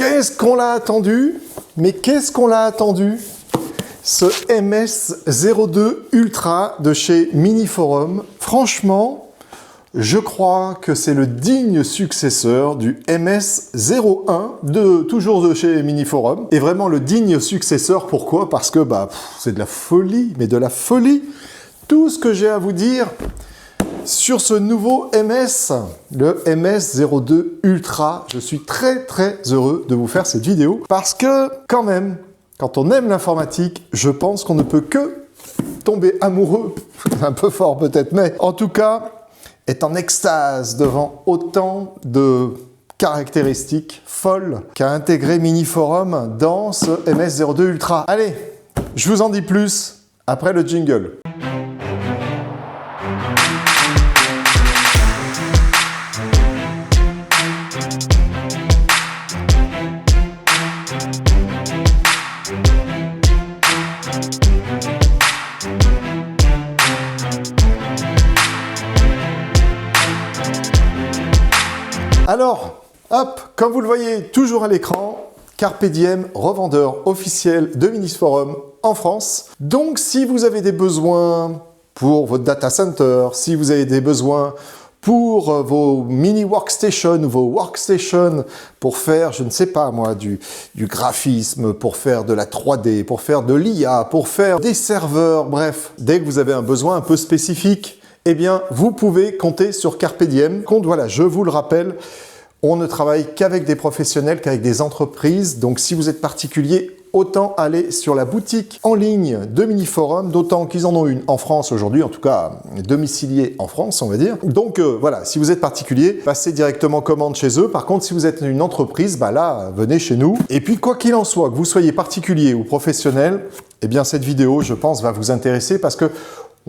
Qu'est-ce qu'on l'a attendu? Mais qu'est-ce qu'on l'a attendu? Ce MS02 Ultra de chez Mini-Forum. Franchement, je crois que c'est le digne successeur du MS01, toujours de chez Mini-Forum. Et vraiment le digne successeur, pourquoi? Parce que c'est de la folie, mais de la folie. Tout ce que j'ai à vous dire sur ce nouveau MS, le MS02 Ultra, je suis très heureux de vous faire cette vidéo parce que quand même, quand on aime l'informatique, je pense qu'on ne peut que tomber amoureux, un peu fort peut-être, mais en tout cas, est en extase devant autant de caractéristiques folles qu'a intégré Mini-Forum dans ce MS02 Ultra. Allez, je vous en dis plus après le jingle. Alors, hop, comme vous le voyez toujours à l'écran, Carpe Diem, revendeur officiel de Mini-Forum en France. Donc, si vous avez des besoins pour votre data center, si vous avez des besoins pour vos mini workstations ou vos workstations pour faire, je ne sais pas moi, du graphisme, pour faire de la 3D, pour faire de l'IA, pour faire des serveurs, bref, dès que vous avez un besoin un peu spécifique, eh bien, vous pouvez compter sur Carpe Diem. Voilà, je vous le rappelle, on ne travaille qu'avec des professionnels, qu'avec des entreprises. Donc, si vous êtes particulier, autant aller sur la boutique en ligne de Mini-Forum, d'autant qu'ils en ont une en France aujourd'hui, en tout cas domiciliée en France, on va dire. Donc voilà, si vous êtes particulier, passez directement commande chez eux. Par contre, si vous êtes une entreprise, là, venez chez nous. Et puis, quoi qu'il en soit, que vous soyez particulier ou professionnel, eh bien, cette vidéo, je pense, va vous intéresser parce que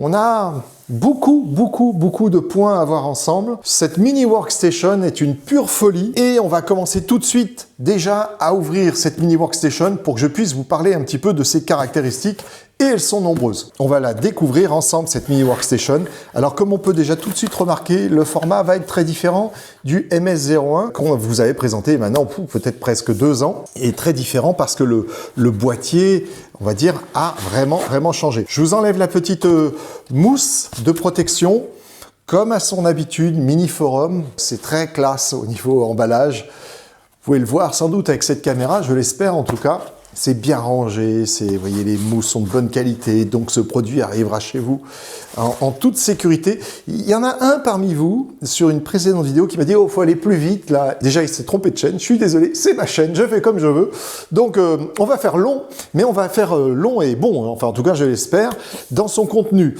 on a beaucoup de points à voir ensemble. Cette mini workstation est une pure folie et on va commencer tout de suite déjà à ouvrir cette mini workstation pour que je puisse vous parler un petit peu de ses caractéristiques et elles sont nombreuses. On va la découvrir ensemble, cette mini workstation. Alors comme on peut déjà tout de suite remarquer, le format va être très différent du MS01 qu'on vous avait présenté maintenant peut-être presque 2 ans et très différent parce que le boîtier, on va dire, a vraiment changé. Je vous enlève la petite mousse de protection. Comme à son habitude, Mini-Forum, c'est très classe au niveau emballage. Vous pouvez le voir sans doute avec cette caméra, je l'espère en tout cas. C'est bien rangé, vous voyez, les mousses sont de bonne qualité, donc ce produit arrivera chez vous en toute sécurité. Il y en a un parmi vous, sur une précédente vidéo, qui m'a dit « Oh, faut aller plus vite, là. » Déjà, il s'est trompé de chaîne. Je suis désolé, c'est ma chaîne, je fais comme je veux. Donc, on va faire long, mais on va faire long et bon, enfin, en tout cas, je l'espère, dans son contenu.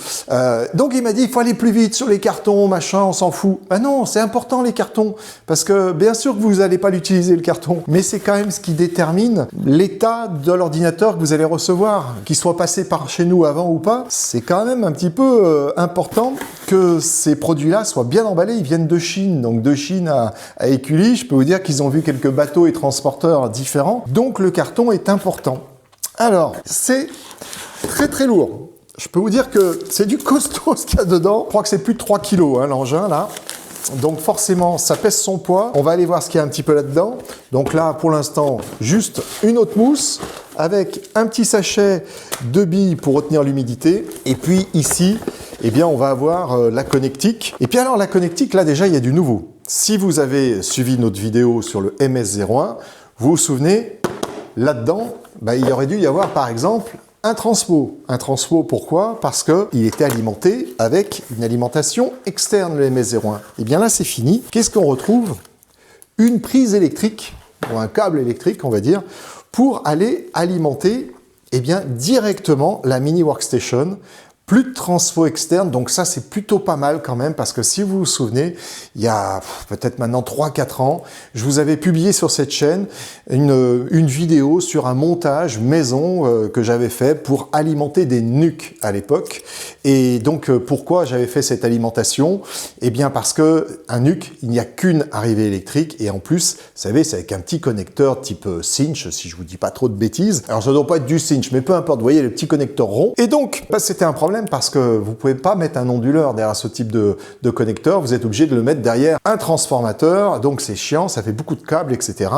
Donc, il m'a dit « Il faut aller plus vite sur les cartons, machin, on s'en fout. » Ah non, c'est important, les cartons, parce que bien sûr que vous n'allez pas l'utiliser, le carton, mais c'est quand même ce qui détermine l'état de l'ordinateur que vous allez recevoir, qu'il soit passé par chez nous avant ou pas. C'est quand même un petit peu important que ces produits-là soient bien emballés. Ils viennent de Chine, donc de Chine à Écully. Je peux vous dire qu'ils ont vu quelques bateaux et transporteurs différents. Donc le carton est important. Alors, c'est très lourd. Je peux vous dire que c'est du costaud ce qu'il y a dedans. Je crois que c'est plus de 3 kilos, l'engin, là. Donc forcément, ça pèse son poids. On va aller voir ce qu'il y a un petit peu là-dedans. Donc là, pour l'instant, juste une autre mousse avec un petit sachet de billes pour retenir l'humidité. Et puis ici, eh bien, on va avoir la connectique. Et puis alors, la connectique, là déjà, il y a du nouveau. Si vous avez suivi notre vidéo sur le MS01, vous vous souvenez, là-dedans, il aurait dû y avoir, par exemple, un transpo. Un transpo, pourquoi? Parce qu'il était alimenté avec une alimentation externe, le MS01. Et bien là, c'est fini. Qu'est-ce qu'on retrouve? Une prise électrique, ou un câble électrique, on va dire, pour aller alimenter directement la mini workstation. Plus de transfo externe, donc ça c'est plutôt pas mal quand même, parce que si vous vous souvenez, il y a peut-être maintenant 3-4 ans, je vous avais publié sur cette chaîne une vidéo sur un montage maison que j'avais fait pour alimenter des NUC à l'époque. Et donc pourquoi j'avais fait cette alimentation? Eh bien parce que un NUC, il n'y a qu'une arrivée électrique, et en plus, vous savez, c'est avec un petit connecteur type cinch, si je vous dis pas trop de bêtises. Alors ça ne doit pas être du cinch, mais peu importe, vous voyez le petit connecteur rond. Et donc, c'était un problème problème parce que vous pouvez pas mettre un onduleur derrière ce type de connecteur, vous êtes obligé de le mettre derrière un transformateur, donc c'est chiant, ça fait beaucoup de câbles, etc.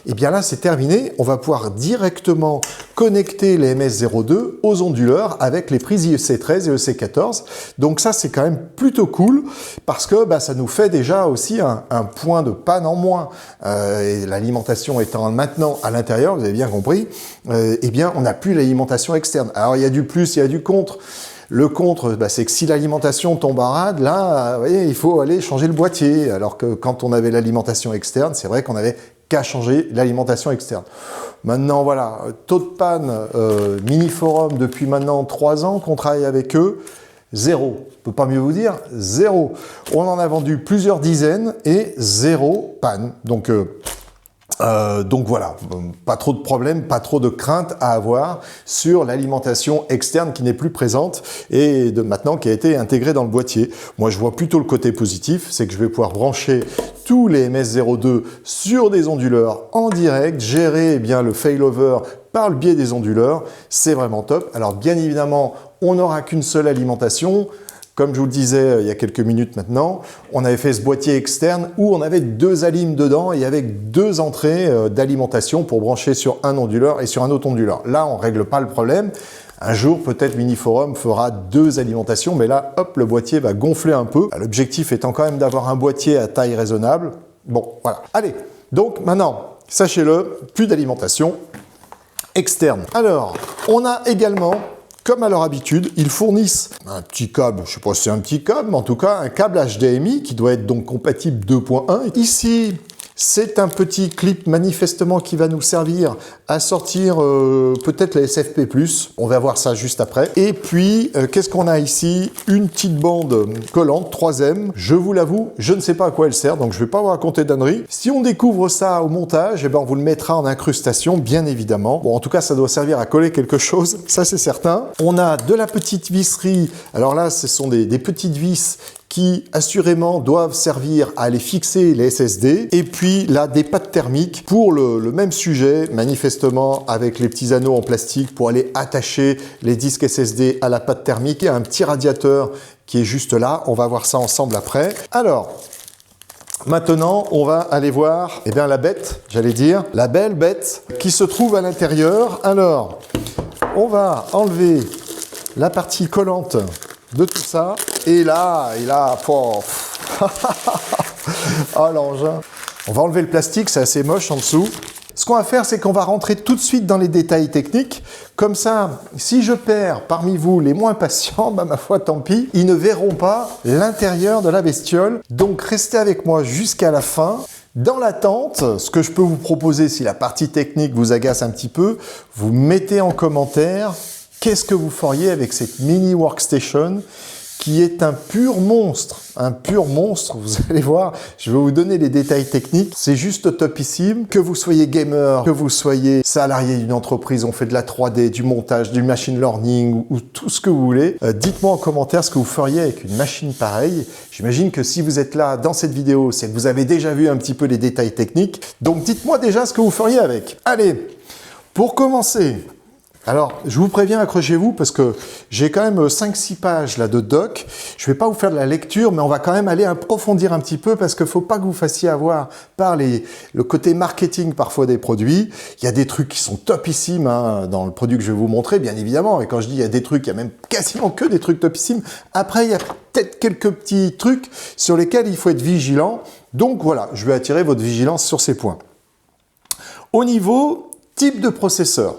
Et bien là, c'est terminé, on va pouvoir directement connecter les MS02 aux onduleurs avec les prises EC13 et EC14. Donc ça, c'est quand même plutôt cool parce que ça nous fait déjà aussi un point de panne en moins. Et l'alimentation étant maintenant à l'intérieur, vous avez bien compris, eh bien, on n'a plus l'alimentation externe. Alors, il y a du plus, il y a du contre. Le contre, c'est que si l'alimentation tombe en rade, là, vous voyez, il faut aller changer le boîtier. Alors que quand on avait l'alimentation externe, c'est vrai qu'on avait qu'à changer l'alimentation externe. Maintenant, voilà, taux de panne Mini-Forum depuis maintenant 3 ans qu'on travaille avec eux, 0. Je ne peux pas mieux vous dire, 0. On en a vendu plusieurs dizaines et 0 panne. Donc voilà, pas trop de problèmes, pas trop de craintes à avoir sur l'alimentation externe qui n'est plus présente et maintenant qui a été intégrée dans le boîtier. Moi, je vois plutôt le côté positif, c'est que je vais pouvoir brancher tous les MS02 sur des onduleurs en direct, gérer le failover par le biais des onduleurs, c'est vraiment top. Alors bien évidemment, on n'aura qu'une seule alimentation. Comme je vous le disais il y a quelques minutes maintenant, on avait fait ce boîtier externe où on avait 2 alimes dedans et avec 2 entrées d'alimentation pour brancher sur un onduleur et sur un autre onduleur. Là, on ne règle pas le problème. Un jour, peut-être Mini-Forum fera 2 alimentations, mais là, hop, le boîtier va gonfler un peu. L'objectif étant quand même d'avoir un boîtier à taille raisonnable. Bon, voilà. Allez, donc maintenant, sachez-le, plus d'alimentation externe. Alors, on a également, comme à leur habitude, ils fournissent un petit câble, je ne sais pas si c'est un petit câble, mais en tout cas un câble HDMI qui doit être donc compatible 2.1. Ici, c'est un petit clip manifestement qui va nous servir à sortir peut-être la SFP+. On va voir ça juste après. Et puis, qu'est-ce qu'on a ici? Une petite bande collante, 3M. Je vous l'avoue, je ne sais pas à quoi elle sert, donc je ne vais pas vous raconter d'âneries. Si on découvre ça au montage, on vous le mettra en incrustation, bien évidemment. Bon, en tout cas, ça doit servir à coller quelque chose, ça c'est certain. On a de la petite visserie. Alors là, ce sont des petites vis qui assurément doivent servir à aller fixer les SSD. Et puis là, des pattes thermiques pour le même sujet, manifestement avec les petits anneaux en plastique pour aller attacher les disques SSD à la patte thermique. Il y a un petit radiateur qui est juste là. On va voir ça ensemble après. Alors, maintenant, on va aller voir la bête, j'allais dire, la belle bête qui se trouve à l'intérieur. Alors, on va enlever la partie collante de tout ça. Et là, oh l'engin. On va enlever le plastique, c'est assez moche en dessous. Ce qu'on va faire, c'est qu'on va rentrer tout de suite dans les détails techniques. Comme ça, si je perds parmi vous les moins patients, ma foi, tant pis, ils ne verront pas l'intérieur de la bestiole. Donc, restez avec moi jusqu'à la fin. Dans l'attente, ce que je peux vous proposer, si la partie technique vous agace un petit peu, vous mettez en commentaire qu'est-ce que vous feriez avec cette mini workstation qui est un pur monstre, vous allez voir, je vais vous donner les détails techniques, c'est juste topissime, que vous soyez gamer, que vous soyez salarié d'une entreprise, on fait de la 3D, du montage, du machine learning ou tout ce que vous voulez, dites-moi en commentaire ce que vous feriez avec une machine pareille. J'imagine que si vous êtes là dans cette vidéo, c'est que vous avez déjà vu un petit peu les détails techniques, donc dites-moi déjà ce que vous feriez avec. Allez, pour commencer, alors, je vous préviens, accrochez-vous, parce que j'ai quand même 5-6 pages là de doc. Je ne vais pas vous faire de la lecture, mais on va quand même aller approfondir un petit peu, parce qu'il ne faut pas que vous fassiez avoir par le côté marketing parfois des produits. Il y a des trucs qui sont topissimes dans le produit que je vais vous montrer, bien évidemment. Et quand je dis il y a des trucs, il y a même quasiment que des trucs topissimes. Après, il y a peut-être quelques petits trucs sur lesquels il faut être vigilant. Donc voilà, je vais attirer votre vigilance sur ces points. Au niveau type de processeur,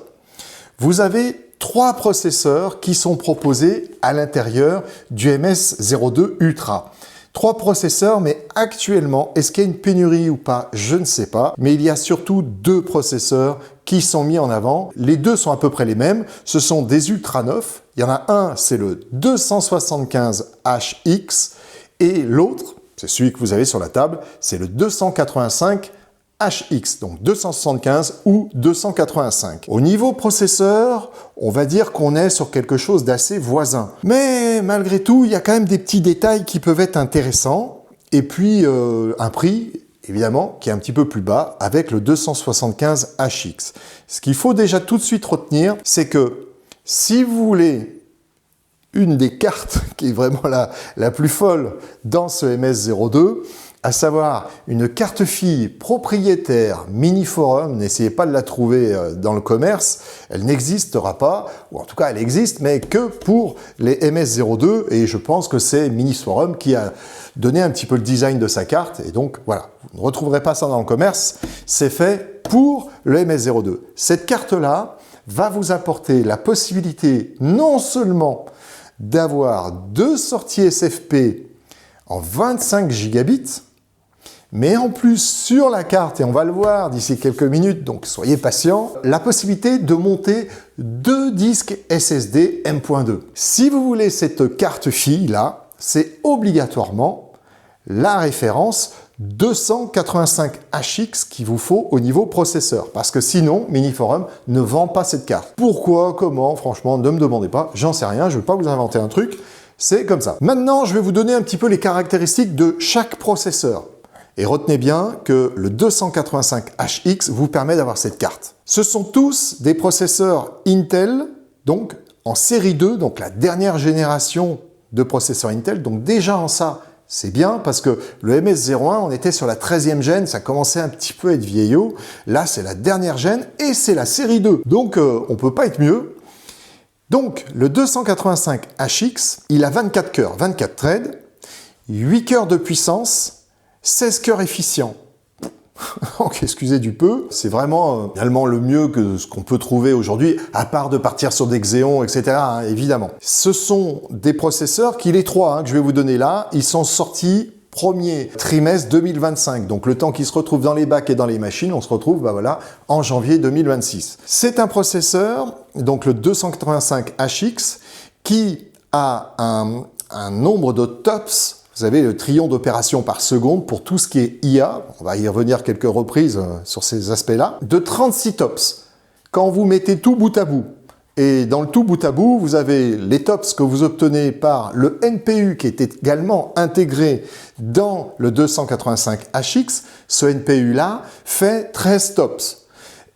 vous avez 3 processeurs qui sont proposés à l'intérieur du MS02 Ultra. 3 processeurs, mais actuellement, est-ce qu'il y a une pénurie ou pas? Je ne sais pas. Mais il y a surtout 2 processeurs qui sont mis en avant. Les 2 sont à peu près les mêmes. Ce sont des Ultra 9. Il y en a un, c'est le 275HX. Et l'autre, c'est celui que vous avez sur la table, c'est le 285HX. Donc 275 ou 285. Au niveau processeur, on va dire qu'on est sur quelque chose d'assez voisin. Mais malgré tout, il y a quand même des petits détails qui peuvent être intéressants. Et puis un prix, évidemment, qui est un petit peu plus bas avec le 275HX. Ce qu'il faut déjà tout de suite retenir, c'est que si vous voulez une des cartes qui est vraiment la plus folle dans ce MS02, à savoir une carte fille propriétaire Mini-Forum. N'essayez pas de la trouver dans le commerce, elle n'existera pas, ou en tout cas elle existe, mais que pour les MS02, et je pense que c'est Mini-Forum qui a donné un petit peu le design de sa carte, et donc voilà, vous ne retrouverez pas ça dans le commerce, c'est fait pour le MS02. Cette carte-là va vous apporter la possibilité non seulement d'avoir 2 sorties SFP en 25 gigabits, mais en plus sur la carte, et on va le voir d'ici quelques minutes, donc soyez patients, la possibilité de monter 2 disques SSD M.2. Si vous voulez cette carte fille là, c'est obligatoirement la référence 285HX qu'il vous faut au niveau processeur, parce que sinon Mini-Forum ne vend pas cette carte. Pourquoi, comment, franchement, ne me demandez pas, j'en sais rien, je ne vais pas vous inventer un truc, c'est comme ça. Maintenant, je vais vous donner un petit peu les caractéristiques de chaque processeur. Et retenez bien que le 285HX vous permet d'avoir cette carte. Ce sont tous des processeurs Intel, donc en série 2, donc la dernière génération de processeurs Intel. Donc déjà en ça, c'est bien parce que le MS01, on était sur la 13e gène, ça commençait un petit peu à être vieillot. Là, c'est la dernière gène et c'est la série 2. Donc on ne peut pas être mieux. Donc le 285HX, il a 24 cœurs, 24 threads, 8 cœurs de puissance, 16 cœurs efficients. Donc, excusez du peu, c'est vraiment finalement le mieux que ce qu'on peut trouver aujourd'hui, à part de partir sur des Xeon, etc., hein, évidemment. Ce sont des processeurs qui, les 3 que je vais vous donner là, ils sont sortis premier trimestre 2025. Donc, le temps qu'ils se retrouvent dans les bacs et dans les machines, on se retrouve voilà, en janvier 2026. C'est un processeur, donc le 285HX, qui a un nombre de TOPS. Vous avez le trillion d'opérations par seconde pour tout ce qui est IA, on va y revenir quelques reprises sur ces aspects-là, de 36 TOPS. Quand vous mettez tout bout à bout, et dans le tout bout à bout, vous avez les TOPS que vous obtenez par le NPU qui est également intégré dans le 285HX, ce NPU-là fait 13 TOPS.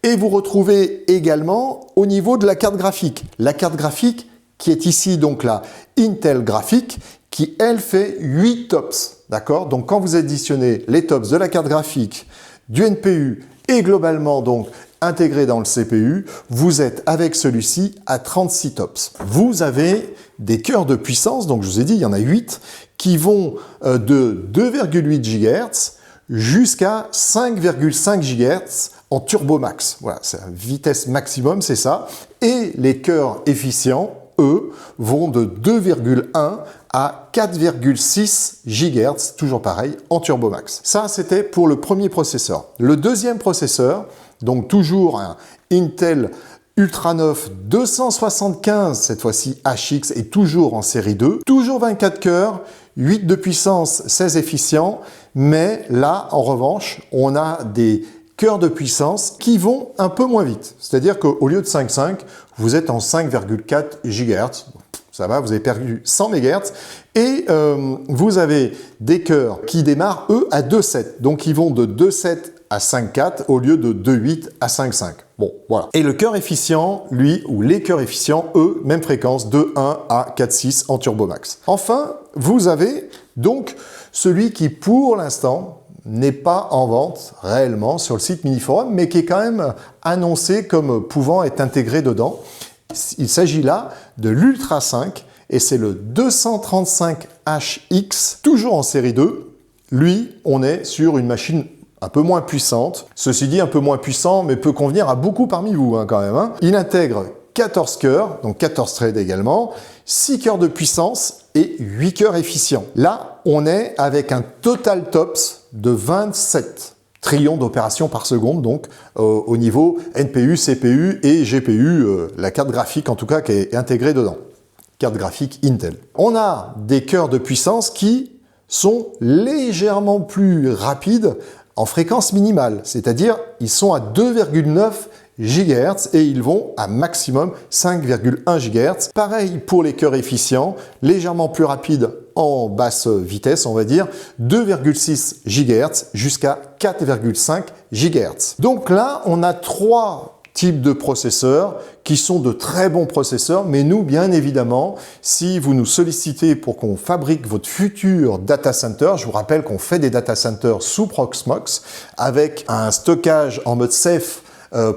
Et vous retrouvez également au niveau de la carte graphique. La carte graphique qui est ici donc la Intel Graphique, qui, elle, fait 8 TOPS, d'accord? Donc, quand vous additionnez les TOPS de la carte graphique, du NPU et globalement, donc, intégré dans le CPU, vous êtes, avec celui-ci, à 36 TOPS. Vous avez des cœurs de puissance, donc je vous ai dit, il y en a 8, qui vont de 2,8 GHz jusqu'à 5,5 GHz en turbo max. Voilà, c'est la vitesse maximum, c'est ça. Et les cœurs efficients, eux, vont de 2,1 à 4,6 GHz, toujours pareil, en turbo max. Ça, c'était pour le premier processeur. Le deuxième processeur, donc toujours un Intel Ultra 9 275, cette fois-ci HX, et toujours en série 2, toujours 24 cœurs, 8 de puissance, 16 efficients, mais là, en revanche, on a des cœurs de puissance qui vont un peu moins vite. C'est-à-dire qu'au lieu de 5,5, vous êtes en 5,4 GHz. Ça va, vous avez perdu 100 MHz. Et vous avez des cœurs qui démarrent, eux, à 2,7. Donc, ils vont de 2,7 à 5,4 au lieu de 2,8 à 5,5. Bon, voilà. Et le cœur efficient, lui, ou les cœurs efficients, eux, même fréquence, de 1 à 4,6 en turbo max. Enfin, vous avez donc celui qui, pour l'instant, n'est pas en vente réellement sur le site Mini-Forum, mais qui est quand même annoncé comme pouvant être intégré dedans. Il s'agit là de l'Ultra 5 et c'est le 235HX, toujours en série 2. Lui, on est sur une machine un peu moins puissante. Ceci dit, un peu moins puissant, mais peut convenir à beaucoup parmi vous quand même. Il intègre 14 cœurs, donc 14 threads également, 6 cœurs de puissance et 8 cœurs efficients. Là, on est avec un total TOPS de 27 trillions d'opérations par seconde, donc au niveau NPU, CPU et GPU, la carte graphique en tout cas qui est intégrée dedans. Carte graphique Intel. On a des cœurs de puissance qui sont légèrement plus rapides en fréquence minimale, c'est-à-dire ils sont à 2,9 GHz et ils vont à maximum 5,1 GHz. Pareil pour les cœurs efficients, légèrement plus rapides en basse vitesse, on va dire, 2,6 GHz jusqu'à 4,5 GHz. Donc là, on a 3 types de processeurs qui sont de très bons processeurs, mais nous, bien évidemment, si vous nous sollicitez pour qu'on fabrique votre futur data center, je vous rappelle qu'on fait des data centers sous Proxmox avec un stockage en mode safe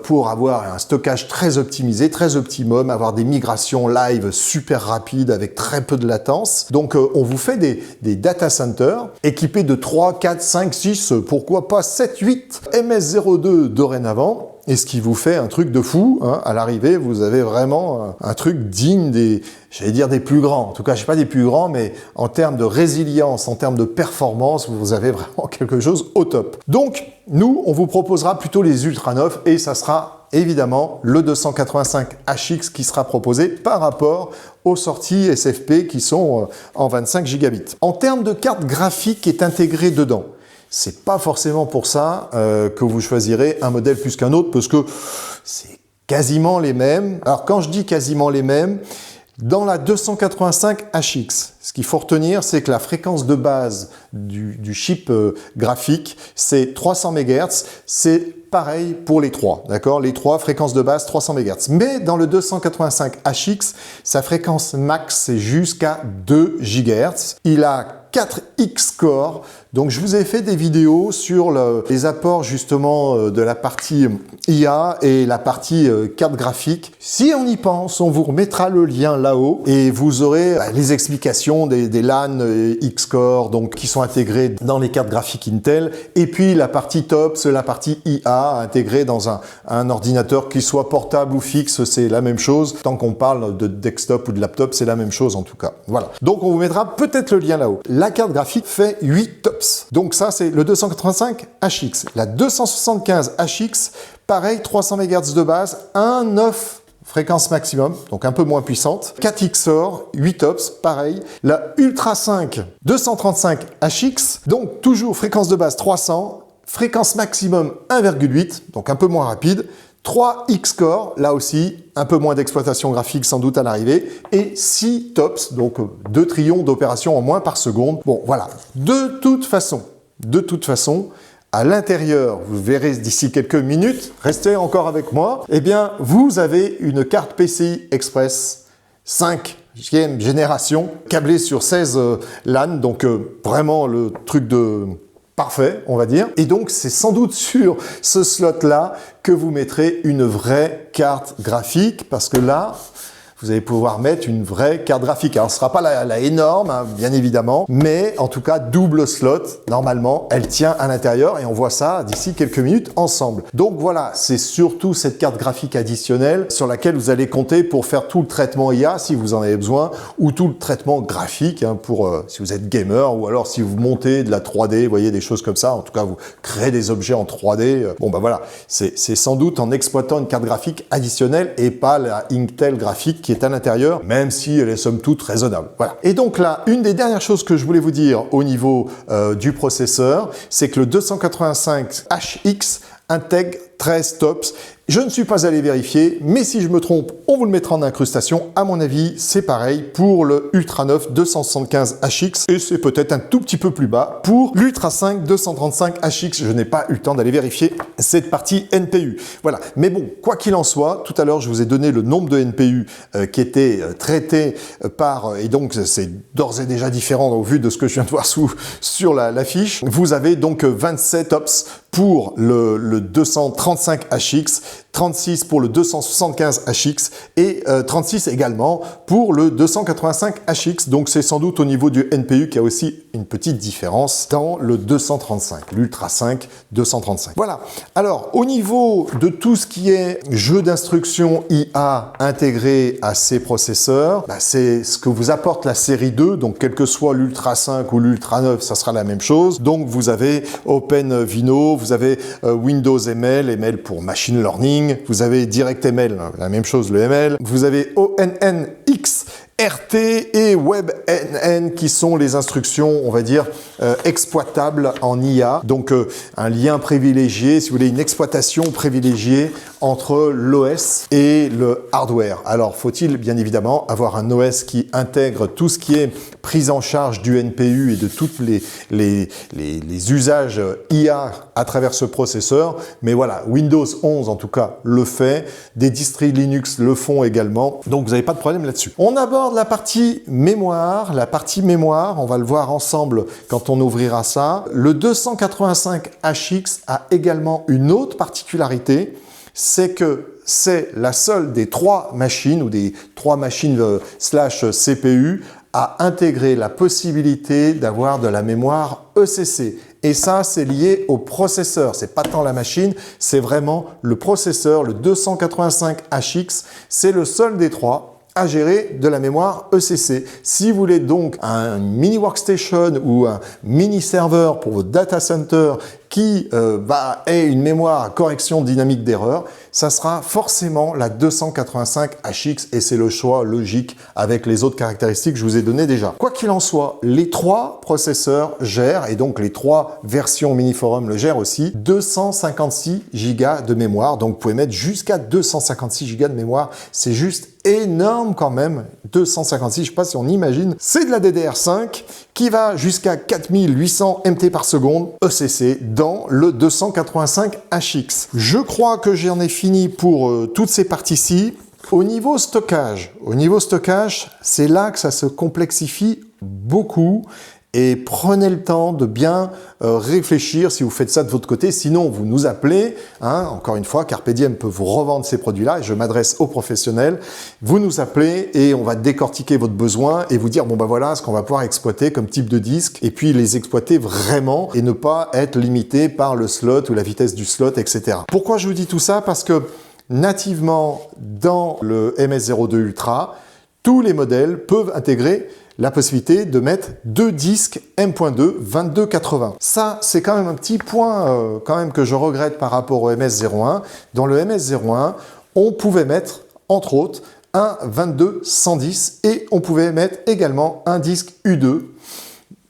pour avoir un stockage très optimisé, très optimum, avoir des migrations live super rapides avec très peu de latence. Donc on vous fait des data centers équipés de 3, 4, 5, 6, pourquoi pas 7, 8 MS02 dorénavant. Et ce qui vous fait un truc de fou, hein. À l'arrivée, vous avez vraiment un truc digne des, j'allais dire des plus grands. En tout cas, je ne sais pas des plus grands, mais en termes de résilience, en termes de performance, vous avez vraiment quelque chose au top. Donc, nous, on vous proposera plutôt les Ultra 9 et ça sera évidemment le 285HX qui sera proposé par rapport aux sorties SFP qui sont en 25 gigabits. En termes de carte graphique qui est intégrée dedans, c'est pas forcément pour ça que vous choisirez un modèle plus qu'un autre, parce que c'est quasiment les mêmes. Alors quand je dis quasiment les mêmes, dans la 285HX, ce qu'il faut retenir, c'est que la fréquence de base du chip graphique, c'est 300 MHz, c'est pareil pour les trois, d'accord? Les trois, fréquences de base 300 MHz. Mais dans le 285HX, sa fréquence max, c'est jusqu'à 2 GHz. Il a 4 X-Core. Donc je vous ai fait des vidéos sur les apports justement de la partie IA et la partie carte graphique. Si on y pense, on vous remettra le lien là-haut et vous aurez les explications des LAN X-Core donc qui sont intégrés dans les cartes graphiques Intel, et puis la partie TOPS, la partie IA intégrée dans un ordinateur qui soit portable ou fixe, c'est la même chose. Tant qu'on parle de desktop ou de laptop, c'est la même chose en tout cas. Voilà. Donc on vous mettra peut-être le lien là-haut. La carte graphique fait 8 TOPS. Donc ça, c'est le 285HX. La 275HX, pareil, 300 MHz de base, 1,9 fréquence maximum, donc un peu moins puissante. 4 XOR, 8 TOPS, pareil. La Ultra 5 235HX, donc toujours fréquence de base 300, fréquence maximum 1,8, donc un peu moins rapide. 3 X-Core, là aussi, un peu moins d'exploitation graphique sans doute à l'arrivée, et 6 TOPS, donc 2 trillions d'opérations en moins par seconde. Bon, voilà. De toute façon, à l'intérieur, vous verrez d'ici quelques minutes, restez encore avec moi, eh bien, vous avez une carte PCI Express 5e génération, câblée sur 16 LAN, donc vraiment le truc de parfait, on va dire. Et donc, c'est sans doute sur ce slot-là que vous mettrez une vraie carte graphique, parce que là, vous allez pouvoir mettre une vraie carte graphique. Alors, ce ne sera pas la énorme, hein, bien évidemment, mais en tout cas, double slot, normalement, elle tient à l'intérieur et on voit ça d'ici quelques minutes ensemble. Donc voilà, c'est surtout cette carte graphique additionnelle sur laquelle vous allez compter pour faire tout le traitement IA si vous en avez besoin, ou tout le traitement graphique hein, pour si vous êtes gamer, ou alors si vous montez de la 3D, vous voyez, des choses comme ça. En tout cas, vous créez des objets en 3D. Bon, bah voilà, c'est sans doute en exploitant une carte graphique additionnelle et pas la Intel graphique qui est à l'intérieur, même si elle est somme toute raisonnable. Voilà. Et donc là, une des dernières choses que je voulais vous dire au niveau du processeur, c'est que le 285HX intègre 13 TOPS. Je ne suis pas allé vérifier, mais si je me trompe, on vous le mettra en incrustation. À mon avis, c'est pareil pour le Ultra 9 275HX et c'est peut-être un tout petit peu plus bas pour l'Ultra 5 235HX. Je n'ai pas eu le temps d'aller vérifier cette partie NPU. Voilà. Mais bon, quoi qu'il en soit, tout à l'heure, je vous ai donné le nombre de NPU qui étaient traités par, et donc c'est d'ores et déjà différent au vu de ce que je viens de voir sur la fiche. Vous avez donc 27 TOPS pour le 235HX, 36 pour le 275HX et 36 également pour le 285HX. Donc c'est sans doute au niveau du NPU qu'il y a aussi une petite différence dans le 235, l'Ultra 5 235. Voilà. Alors au niveau de tout ce qui est jeu d'instruction IA intégré à ces processeurs, bah, c'est ce que vous apporte la série 2. Donc quel que soit l'Ultra 5 ou l'Ultra 9, ça sera la même chose. Donc vous avez OpenVINO, vous avez Windows ML, ML pour Machine Learning, vous avez DirectML, la même chose, le ML, vous avez ONNX, RT et WebNN qui sont les instructions, on va dire, exploitables en IA. Donc un lien privilégié, si vous voulez, une exploitation privilégiée entre l'OS et le hardware. Alors faut-il bien évidemment avoir un OS qui intègre tout ce qui est prise en charge du NPU et de tous les usages IA à travers ce processeur. Mais voilà, Windows 11 en tout cas le fait, des distris Linux le font également, donc vous n'avez pas de problème là-dessus. On aborde la partie mémoire. La partie mémoire, on va le voir ensemble quand on ouvrira ça. Le 285HX a également une autre particularité, c'est que c'est la seule des 3 machines ou des 3 machines slash CPU à intégrer la possibilité d'avoir de la mémoire ECC. Et ça, c'est lié au processeur. C'est pas tant la machine, c'est vraiment le processeur, le 285HX. C'est le seul des 3 à gérer de la mémoire ECC. Si vous voulez donc un mini workstation ou un mini serveur pour votre data center qui ait une mémoire à correction dynamique d'erreur, ça sera forcément la 285HX et c'est le choix logique avec les autres caractéristiques que je vous ai données déjà. Quoi qu'il en soit, les 3 processeurs gèrent, et donc les 3 versions Miniforum le gèrent aussi, 256 Go de mémoire. Donc vous pouvez mettre jusqu'à 256 Go de mémoire. C'est juste énorme quand même, 256, je ne sais pas si on imagine. C'est de la DDR5 qui va jusqu'à 4800 MT par seconde ECC dans le 285HX. Je crois que j'en ai fini pour toutes ces parties-ci. Au niveau stockage, c'est là que ça se complexifie beaucoup. Et prenez le temps de bien réfléchir si vous faites ça de votre côté. Sinon, vous nous appelez. Encore une fois, Carpe Diem peut vous revendre ces produits-là. Et je m'adresse aux professionnels. Vous nous appelez et on va décortiquer votre besoin et vous dire, bon ben voilà ce qu'on va pouvoir exploiter comme type de disque. Et puis les exploiter vraiment et ne pas être limité par le slot ou la vitesse du slot, etc. Pourquoi je vous dis tout ça? Parce que nativement, dans le MS02 Ultra, tous les modèles peuvent intégrer la possibilité de mettre 2 disques M.2 2280. Ça, c'est quand même un petit point quand même que je regrette par rapport au MS01. Dans le MS01, on pouvait mettre, entre autres, un 2210 et on pouvait mettre également un disque U2.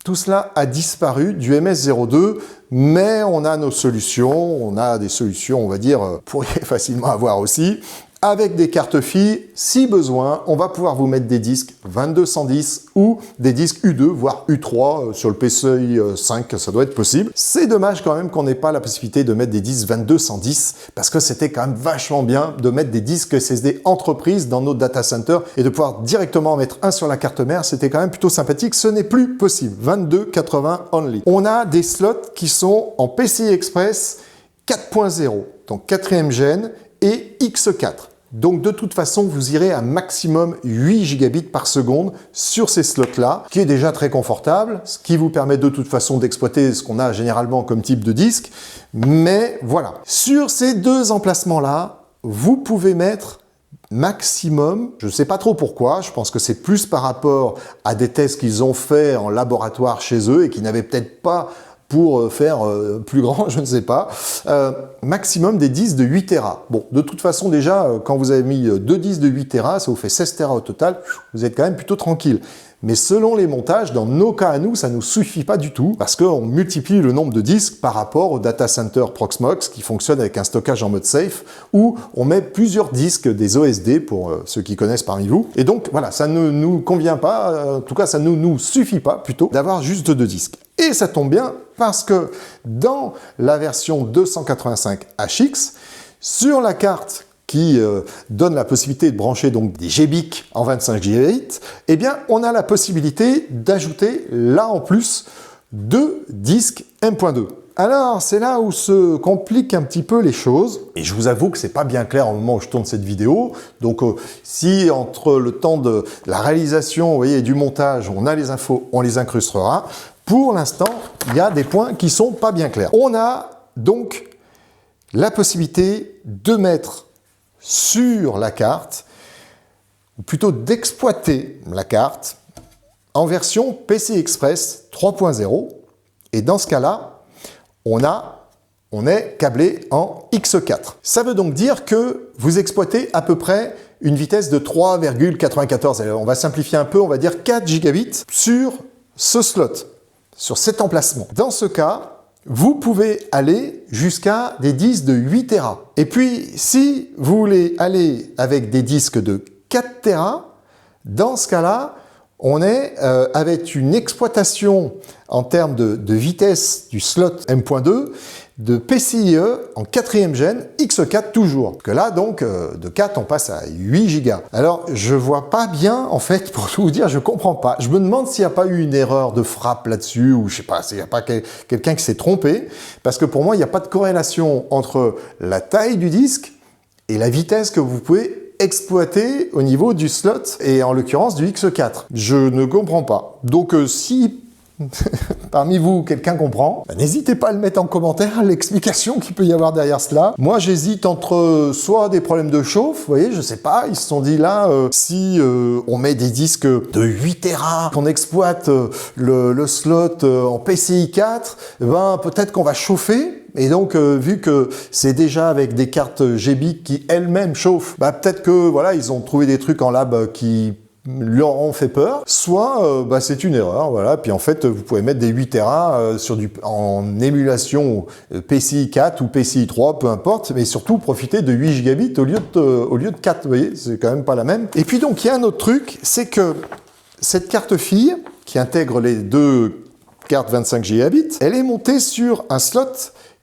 Tout cela a disparu du MS02, mais on a nos solutions, on a des solutions, on va dire, pourriez facilement avoir aussi. Avec des cartes filles, si besoin, on va pouvoir vous mettre des disques 2210 ou des disques U2, voire U3 sur le PCI 5, ça doit être possible. C'est dommage quand même qu'on n'ait pas la possibilité de mettre des disques 2210 parce que c'était quand même vachement bien de mettre des disques SSD entreprise dans nos data centers et de pouvoir directement en mettre un sur la carte mère, c'était quand même plutôt sympathique. Ce n'est plus possible, 2280 only. On a des slots qui sont en PCI Express 4.0, donc 4e gène et X4. Donc de toute façon, vous irez à maximum 8 gigabits par seconde sur ces slots-là, qui est déjà très confortable, ce qui vous permet de toute façon d'exploiter ce qu'on a généralement comme type de disque. Mais voilà, sur ces 2 emplacements-là, vous pouvez mettre maximum, je ne sais pas trop pourquoi, je pense que c'est plus par rapport à des tests qu'ils ont fait en laboratoire chez eux et qui n'avaient peut-être pas pour faire plus grand, je ne sais pas, maximum des disques de 8 Tera. Bon, de toute façon, déjà, quand vous avez mis 2 disques de 8 Tera, ça vous fait 16 Tera au total, vous êtes quand même plutôt tranquille. Mais selon les montages, dans nos cas à nous, ça ne nous suffit pas du tout, parce qu'on multiplie le nombre de disques par rapport au data center Proxmox, qui fonctionne avec un stockage en mode safe, où on met plusieurs disques, des OSD, pour ceux qui connaissent parmi vous. Et donc, voilà, ça ne nous convient pas, en tout cas, ça ne nous suffit pas, plutôt, d'avoir juste 2 disques. Et ça tombe bien, parce que dans la version 285HX, sur la carte qui donne la possibilité de brancher donc des GBIC en 25 Go, eh bien, on a la possibilité d'ajouter là en plus 2 disques M.2. Alors, c'est là où se compliquent un petit peu les choses. Et je vous avoue que c'est pas bien clair au moment où je tourne cette vidéo. Donc, si entre le temps de la réalisation, vous voyez, et du montage, on a les infos, on les incrustera. Pour l'instant, il y a des points qui sont pas bien clairs. On a donc la possibilité de mettre sur la carte, ou plutôt d'exploiter la carte en version PCI Express 3.0. Et dans ce cas-là, on est câblé en X4. Ça veut donc dire que vous exploitez à peu près une vitesse de 3,94. On va simplifier un peu, on va dire 4 gigabits sur ce slot, sur cet emplacement. Dans ce cas, vous pouvez aller jusqu'à des disques de 8 Tera. Et puis, si vous voulez aller avec des disques de 4 Tera, dans ce cas-là, on est avec une exploitation en termes de vitesse du slot M.2 de PCIe en 4e gène, X4 toujours. Que là, donc, de 4, on passe à 8 Go. Alors, je vois pas bien, en fait, pour tout vous dire, je comprends pas. Je me demande s'il n'y a pas eu une erreur de frappe là-dessus, ou je sais pas, s'il n'y a pas quelqu'un qui s'est trompé, parce que pour moi, il n'y a pas de corrélation entre la taille du disque et la vitesse que vous pouvez exploiter au niveau du slot, et en l'occurrence du X4. Je ne comprends pas. Donc, si parmi vous, quelqu'un comprend, n'hésitez pas à le mettre en commentaire, l'explication qu'il peut y avoir derrière cela. Moi, j'hésite entre soit des problèmes de chauffe, vous voyez, je sais pas, ils se sont dit là, si on met des disques de 8 Tera, qu'on exploite le slot en PCI 4, ben, peut-être qu'on va chauffer. Et donc, vu que c'est déjà avec des cartes GBIC qui elles-mêmes chauffent, bah, peut-être que voilà, ils ont trouvé des trucs en lab qui leur ont fait peur, soit c'est une erreur, voilà, puis en fait vous pouvez mettre des 8 Tera en émulation PCI 4 ou PCI 3, peu importe, mais surtout profiter de 8 gigabits au lieu de 4, vous voyez, c'est quand même pas la même. Et puis donc il y a un autre truc, c'est que cette carte fille, qui intègre les deux cartes 25 gigabits, elle est montée sur un slot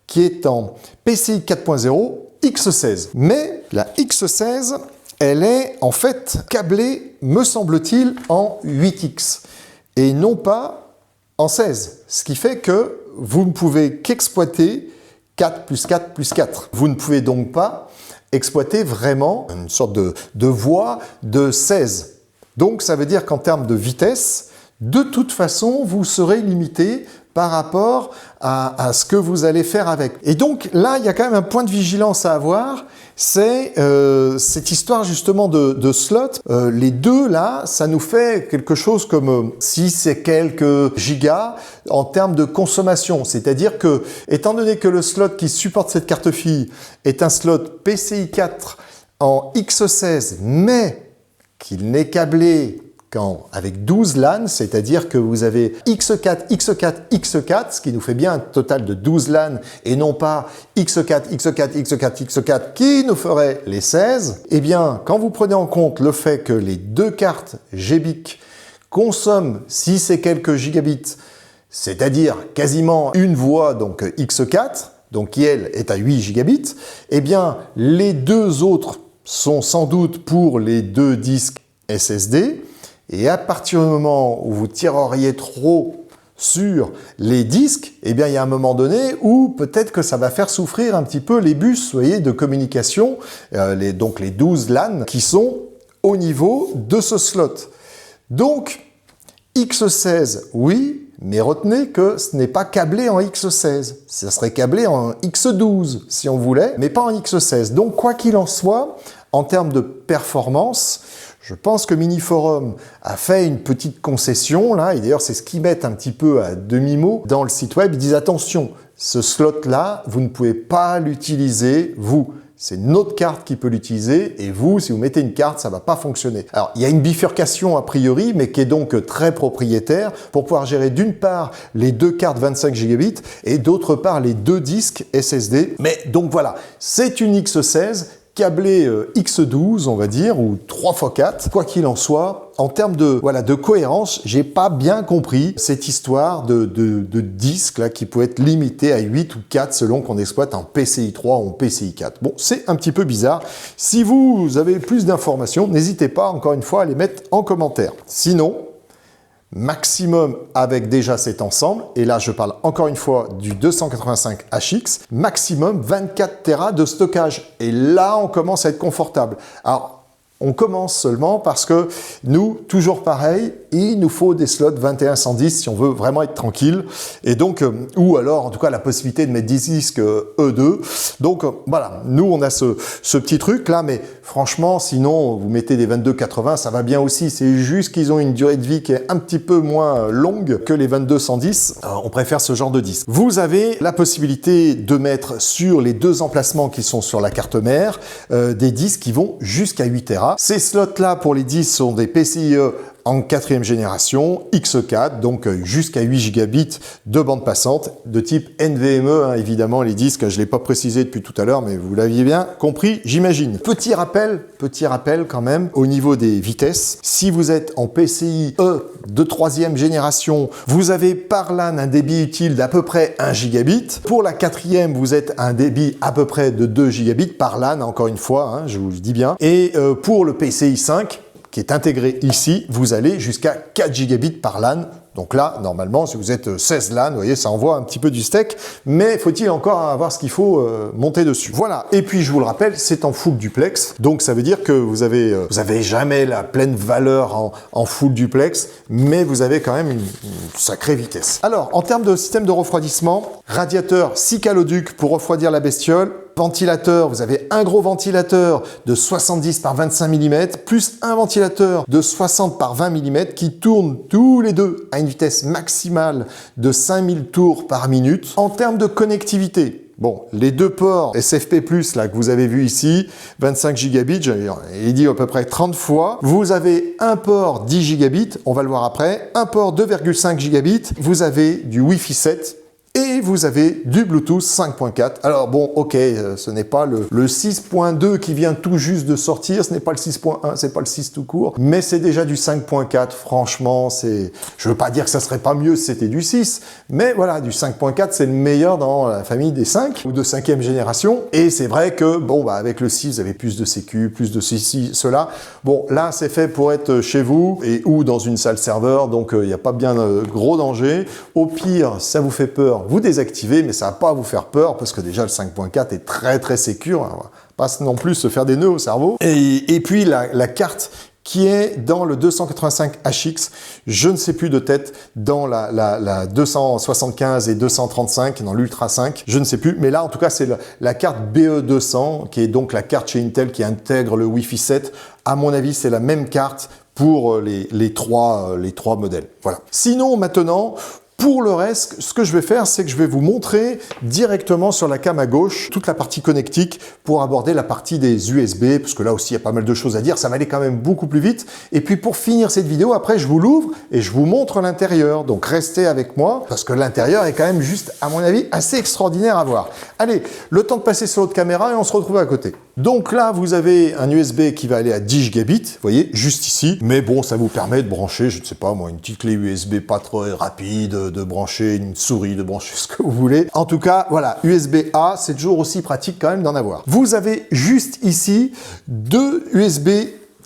qui est en PCI 4.0 X16. Mais la X16, elle est en fait câblée, me semble-t-il, en 8X et non pas en 16. Ce qui fait que vous ne pouvez qu'exploiter 4 plus 4 plus 4. Vous ne pouvez donc pas exploiter vraiment une sorte de voie de 16. Donc ça veut dire qu'en termes de vitesse, de toute façon, vous serez limité par rapport à ce que vous allez faire avec. Et donc là, il y a quand même un point de vigilance à avoir, c'est cette histoire justement de slot. Les deux là, ça nous fait quelque chose comme 6 et quelques gigas en termes de consommation. C'est-à-dire que, étant donné que le slot qui supporte cette carte fille est un slot PCI 4 en X16, mais qu'il n'est câblé avec 12 LAN, c'est-à-dire que vous avez X4, X4, X4, ce qui nous fait bien un total de 12 LAN, et non pas X4, X4, X4, X4, qui nous ferait les 16, eh bien, quand vous prenez en compte le fait que les deux cartes GBIC consomment 6 et quelques gigabits, c'est-à-dire quasiment une voie, donc X4, donc qui, elle, est à 8 gigabits, eh bien, les deux autres sont sans doute pour les deux disques SSD, et à partir du moment où vous tireriez trop sur les disques, eh bien, il y a un moment donné où peut-être que ça va faire souffrir un petit peu les bus, vous voyez, de communication, donc les 12 LAN qui sont au niveau de ce slot. Donc, X16, oui, mais retenez que ce n'est pas câblé en X16. Ça serait câblé en X12, si on voulait, mais pas en X16. Donc, quoi qu'il en soit, en termes de performance, je pense que Miniforum a fait une petite concession, là, et d'ailleurs c'est ce qu'ils mettent un petit peu à demi-mot dans le site web. Ils disent attention, ce slot-là, vous ne pouvez pas l'utiliser, vous. C'est notre carte qui peut l'utiliser, et vous, si vous mettez une carte, ça ne va pas fonctionner. Alors, il y a une bifurcation a priori, mais qui est donc très propriétaire, pour pouvoir gérer d'une part les deux cartes 25 gigabits, et d'autre part les deux disques SSD. Mais donc voilà, c'est une X16, câblé X12, on va dire, ou 3x4. Quoi qu'il en soit, en termes de cohérence, j'ai pas bien compris cette histoire de disque là, qui peut être limité à 8 ou 4 selon qu'on exploite en PCI 3 ou en PCI 4. Bon, c'est un petit peu bizarre. Si vous avez plus d'informations, n'hésitez pas, encore une fois, à les mettre en commentaire. Sinon, maximum avec déjà cet ensemble, et là je parle encore une fois du 285HX, maximum 24 Tera de stockage. Et là on commence à être confortable. Alors on commence seulement parce que nous, toujours pareil, il nous faut des slots 21-110 si on veut vraiment être tranquille. Et donc, ou alors en tout cas la possibilité de mettre 10 disques E2. Donc voilà, nous on a ce petit truc là, mais franchement, sinon vous mettez des 2280, ça va bien aussi. C'est juste qu'ils ont une durée de vie qui est un petit peu moins longue que les 22-110. On préfère ce genre de disque. Vous avez la possibilité de mettre sur les deux emplacements qui sont sur la carte mère des disques qui vont jusqu'à 8 Tera. Ces slots-là, pour les disques, sont des PCIe en 4e génération, X4, donc jusqu'à 8 gigabits de bande passante, de type NVMe, hein, évidemment, les disques, je ne l'ai pas précisé depuis tout à l'heure, mais vous l'aviez bien compris, j'imagine. Petit rappel quand même, au niveau des vitesses, si vous êtes en PCIe de 3e génération, vous avez par LAN un débit utile d'à peu près 1 gigabit. Pour la 4e, vous êtes un débit à peu près de 2 gigabits par LAN, encore une fois, hein, je vous le dis bien. Et pour le PCI 5, qui est intégré ici, vous allez jusqu'à 4 gigabits par LAN. Donc là, normalement, si vous êtes 16 LAN, vous voyez, ça envoie un petit peu du steak, mais faut-il encore avoir ce qu'il faut monter dessus. Voilà, et puis je vous le rappelle, c'est en full duplex, donc ça veut dire que vous avez jamais la pleine valeur en full duplex, mais vous avez quand même une sacrée vitesse. Alors, en termes de système de refroidissement, radiateur 6 caloducs pour refroidir la bestiole, ventilateur, vous avez un gros ventilateur de 70 par 25 mm, plus un ventilateur de 60 par 20 mm qui tourne tous les deux à une vitesse maximale de 5000 tours par minute. En termes de connectivité, bon, les deux ports SFP+, là, que vous avez vu ici, 25 gigabits, j'ai dit à peu près 30 fois. Vous avez un port 10 gigabits, on va le voir après, un port 2,5 gigabits, vous avez du Wi-Fi 7, et vous avez du Bluetooth 5.4. Alors bon, ok, ce n'est pas le 6.2 qui vient tout juste de sortir, ce n'est pas le 6.1, c'est pas le 6 tout court, mais c'est déjà du 5.4. Franchement, je veux pas dire que ça serait pas mieux si c'était du 6, mais voilà, du 5.4, c'est le meilleur dans la famille des 5 ou de 5e génération. Et c'est vrai que, bon, bah, avec le 6, vous avez plus de sécu, plus de ceci, cela. Bon, là, c'est fait pour être chez vous et ou dans une salle serveur, donc il n'y a pas bien gros danger. Au pire, ça vous fait peur, vous désactivez, mais ça va pas vous faire peur parce que déjà le 5.4 est très sécure, hein, pas non plus se faire des nœuds au cerveau. Et puis la carte qui est dans le 285HX, je ne sais plus de tête, dans la 275 et 235, dans l'Ultra 5, je ne sais plus, mais là en tout cas c'est la carte BE200, qui est donc la carte chez Intel qui intègre le Wi-Fi 7. À mon avis, c'est la même carte pour les trois modèles. Voilà. Sinon, maintenant, pour le reste, ce que je vais faire, c'est que je vais vous montrer directement sur la cam à gauche toute la partie connectique pour aborder la partie des USB, parce que là aussi, il y a pas mal de choses à dire. Ça va aller quand même beaucoup plus vite. Et puis, pour finir cette vidéo, après, je vous l'ouvre et je vous montre l'intérieur. Donc, restez avec moi, parce que l'intérieur est quand même juste, à mon avis, assez extraordinaire à voir. Allez, le temps de passer sur l'autre caméra et on se retrouve à côté. Donc là, vous avez un USB qui va aller à 10 gigabits, vous voyez, juste ici. Mais bon, ça vous permet de brancher, je ne sais pas moi, une petite clé USB pas trop rapide, de brancher une souris, de brancher ce que vous voulez. En tout cas, voilà, USB-A, c'est toujours aussi pratique quand même d'en avoir. Vous avez juste ici deux USB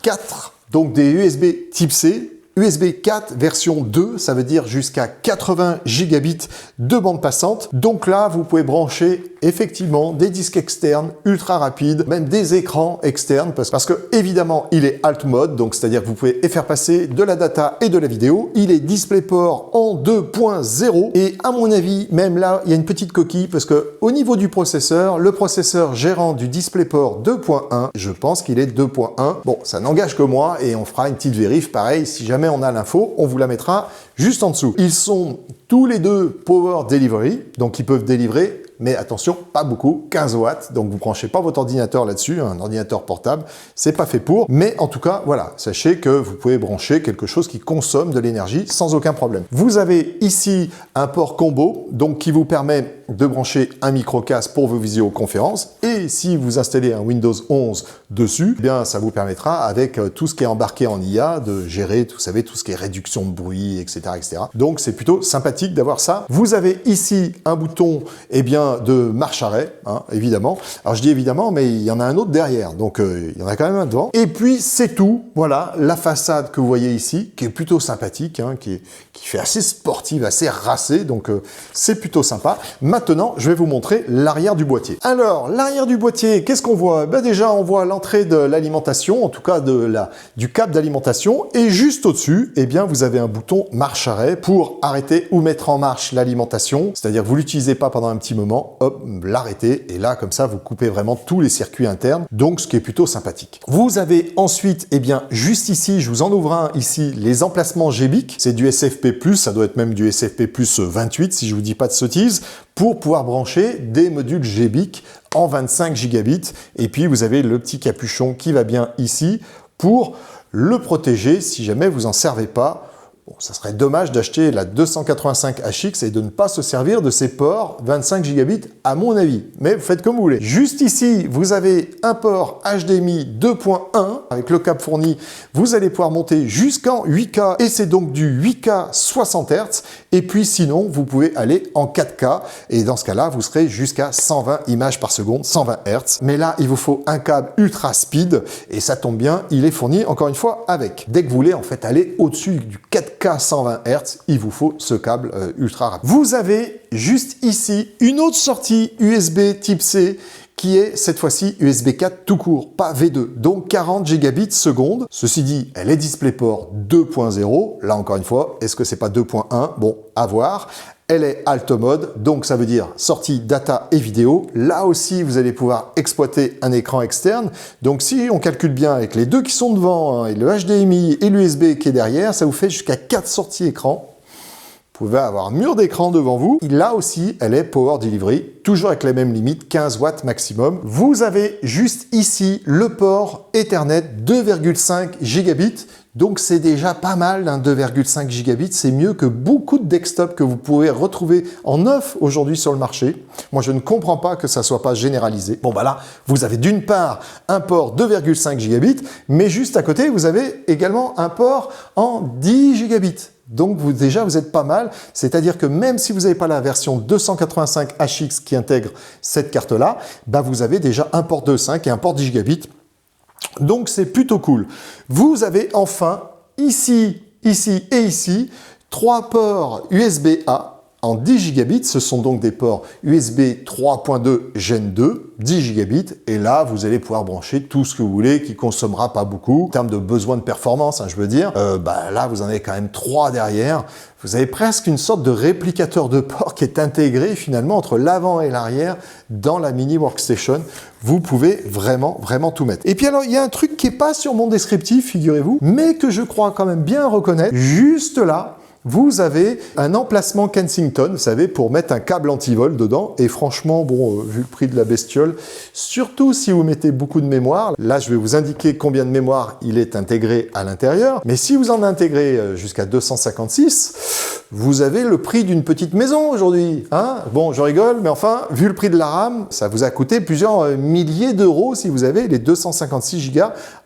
4, donc des USB type C, USB 4 version 2, ça veut dire jusqu'à 80 gigabits de bande passante. Donc là, vous pouvez brancher effectivement des disques externes ultra rapides, même des écrans externes, parce que évidemment, il est alt mode, donc c'est-à-dire que vous pouvez faire passer de la data et de la vidéo. Il est DisplayPort en 2.0 et à mon avis, même là, il y a une petite coquille parce que au niveau du processeur, le processeur gérant du DisplayPort 2.1, je pense qu'il est 2.1. Bon, ça n'engage que moi et on fera une petite vérif pareil si jamais on a l'info, on vous la mettra juste en dessous. Ils sont tous les deux Power Delivery, donc ils peuvent délivrer, mais attention, pas beaucoup, 15 watts, donc vous branchez pas votre ordinateur là-dessus, un ordinateur portable, c'est pas fait pour, mais en tout cas, voilà, sachez que vous pouvez brancher quelque chose qui consomme de l'énergie sans aucun problème. Vous avez ici un port combo, donc qui vous permet de brancher un micro-casque pour vos visioconférences, et si vous installez un Windows 11 dessus, eh bien ça vous permettra, avec tout ce qui est embarqué en IA, de gérer, vous savez, tout ce qui est réduction de bruit, etc. etc. Donc c'est plutôt sympathique d'avoir ça. Vous avez ici un bouton, eh bien, de marche arrêt, hein, évidemment. Alors je dis évidemment, mais il y en a un autre derrière, donc il y en a quand même un devant. Et puis c'est tout, voilà, la façade que vous voyez ici, qui est plutôt sympathique, hein, qui fait assez sportive, assez racée, donc c'est plutôt sympa. Maintenant, je vais vous montrer l'arrière du boîtier. Alors, l'arrière du boîtier, qu'est-ce qu'on voit? Ben déjà, on voit l'entrée de l'alimentation, en tout cas du câble d'alimentation, et juste au-dessus, eh bien, vous avez un bouton marche arrêt pour arrêter ou mettre en marche l'alimentation, c'est-à-dire que vous l'utilisez pas pendant un petit moment, hop, l'arrêtez, et là, comme ça, vous coupez vraiment tous les circuits internes, donc ce qui est plutôt sympathique. Vous avez ensuite, eh bien, juste ici, je vous en ouvre un ici, les emplacements GBIC, c'est du SFP+, ça doit être même du SFP+ 28, si je vous dis pas de sottises, pour pouvoir brancher des modules GBIC en 25 gigabits, et puis vous avez le petit capuchon qui va bien ici, pour le protéger si jamais vous n'en servez pas. Bon, ça serait dommage d'acheter la 285HX et de ne pas se servir de ces ports 25 gigabits à mon avis. Mais vous faites comme vous voulez. Juste ici, vous avez un port HDMI 2.1 avec le câble fourni. Vous allez pouvoir monter jusqu'en 8K et c'est donc du 8K 60 Hz. Et puis sinon, vous pouvez aller en 4K et dans ce cas-là, vous serez jusqu'à 120 images par seconde, 120 Hz. Mais là, il vous faut un câble ultra speed et ça tombe bien, il est fourni encore une fois avec. Dès que vous voulez en fait aller au-dessus du 4K 120 Hz, il vous faut ce câble ultra rapide. Vous avez juste ici une autre sortie USB type C qui est cette fois-ci USB 4 tout court, pas V2, donc 40 gigabits seconde. Ceci dit, elle est DisplayPort 2.0. Là encore une fois, est-ce que c'est pas 2.1? Bon, à voir. Elle est Alt Mode, donc ça veut dire sortie data et vidéo. Là aussi, vous allez pouvoir exploiter un écran externe. Donc si on calcule bien avec les deux qui sont devant, hein, et le HDMI et l'USB qui est derrière, ça vous fait jusqu'à 4 sorties écran. Vous pouvez avoir un mur d'écran devant vous. Là aussi, elle est Power Delivery, toujours avec les mêmes limites, 15 watts maximum. Vous avez juste ici le port Ethernet 2,5 gigabits. Donc c'est déjà pas mal d'un 2,5 gigabits, c'est mieux que beaucoup de desktops que vous pouvez retrouver en neuf aujourd'hui sur le marché. Moi je ne comprends pas que ça soit pas généralisé. Bon bah là, vous avez d'une part un port 2,5 gigabits, mais juste à côté vous avez également un port en 10 gigabits. Donc déjà vous êtes pas mal, c'est-à-dire que même si vous n'avez pas la version 285HX qui intègre cette carte-là, bah vous avez déjà un port 2.5 et un port 10 gigabits. Donc c'est plutôt cool. Vous avez enfin ici, ici et ici 3 ports USB-A en 10 gigabits. Ce sont donc des ports USB 3.2 Gen 2, 10 gigabits. Et là, vous allez pouvoir brancher tout ce que vous voulez qui consommera pas beaucoup. En termes de besoin de performance, hein, je veux dire, là, vous en avez quand même 3 derrière. Vous avez presque une sorte de réplicateur de port qui est intégré finalement entre l'avant et l'arrière dans la mini workstation. Vous pouvez vraiment tout mettre. Et puis alors, il y a un truc qui n'est pas sur mon descriptif, figurez-vous, mais que je crois quand même bien reconnaître. Juste là, vous avez un emplacement Kensington, vous savez, pour mettre un câble anti-vol dedans. Et franchement, bon, vu le prix de la bestiole, surtout si vous mettez beaucoup de mémoire, là, je vais vous indiquer combien de mémoire il est intégré à l'intérieur. Mais si vous en intégrez jusqu'à 256, vous avez le prix d'une petite maison aujourd'hui. Hein, bon, je rigole, mais enfin, vu le prix de la RAM, ça vous a coûté plusieurs milliers d'euros si vous avez les 256 Go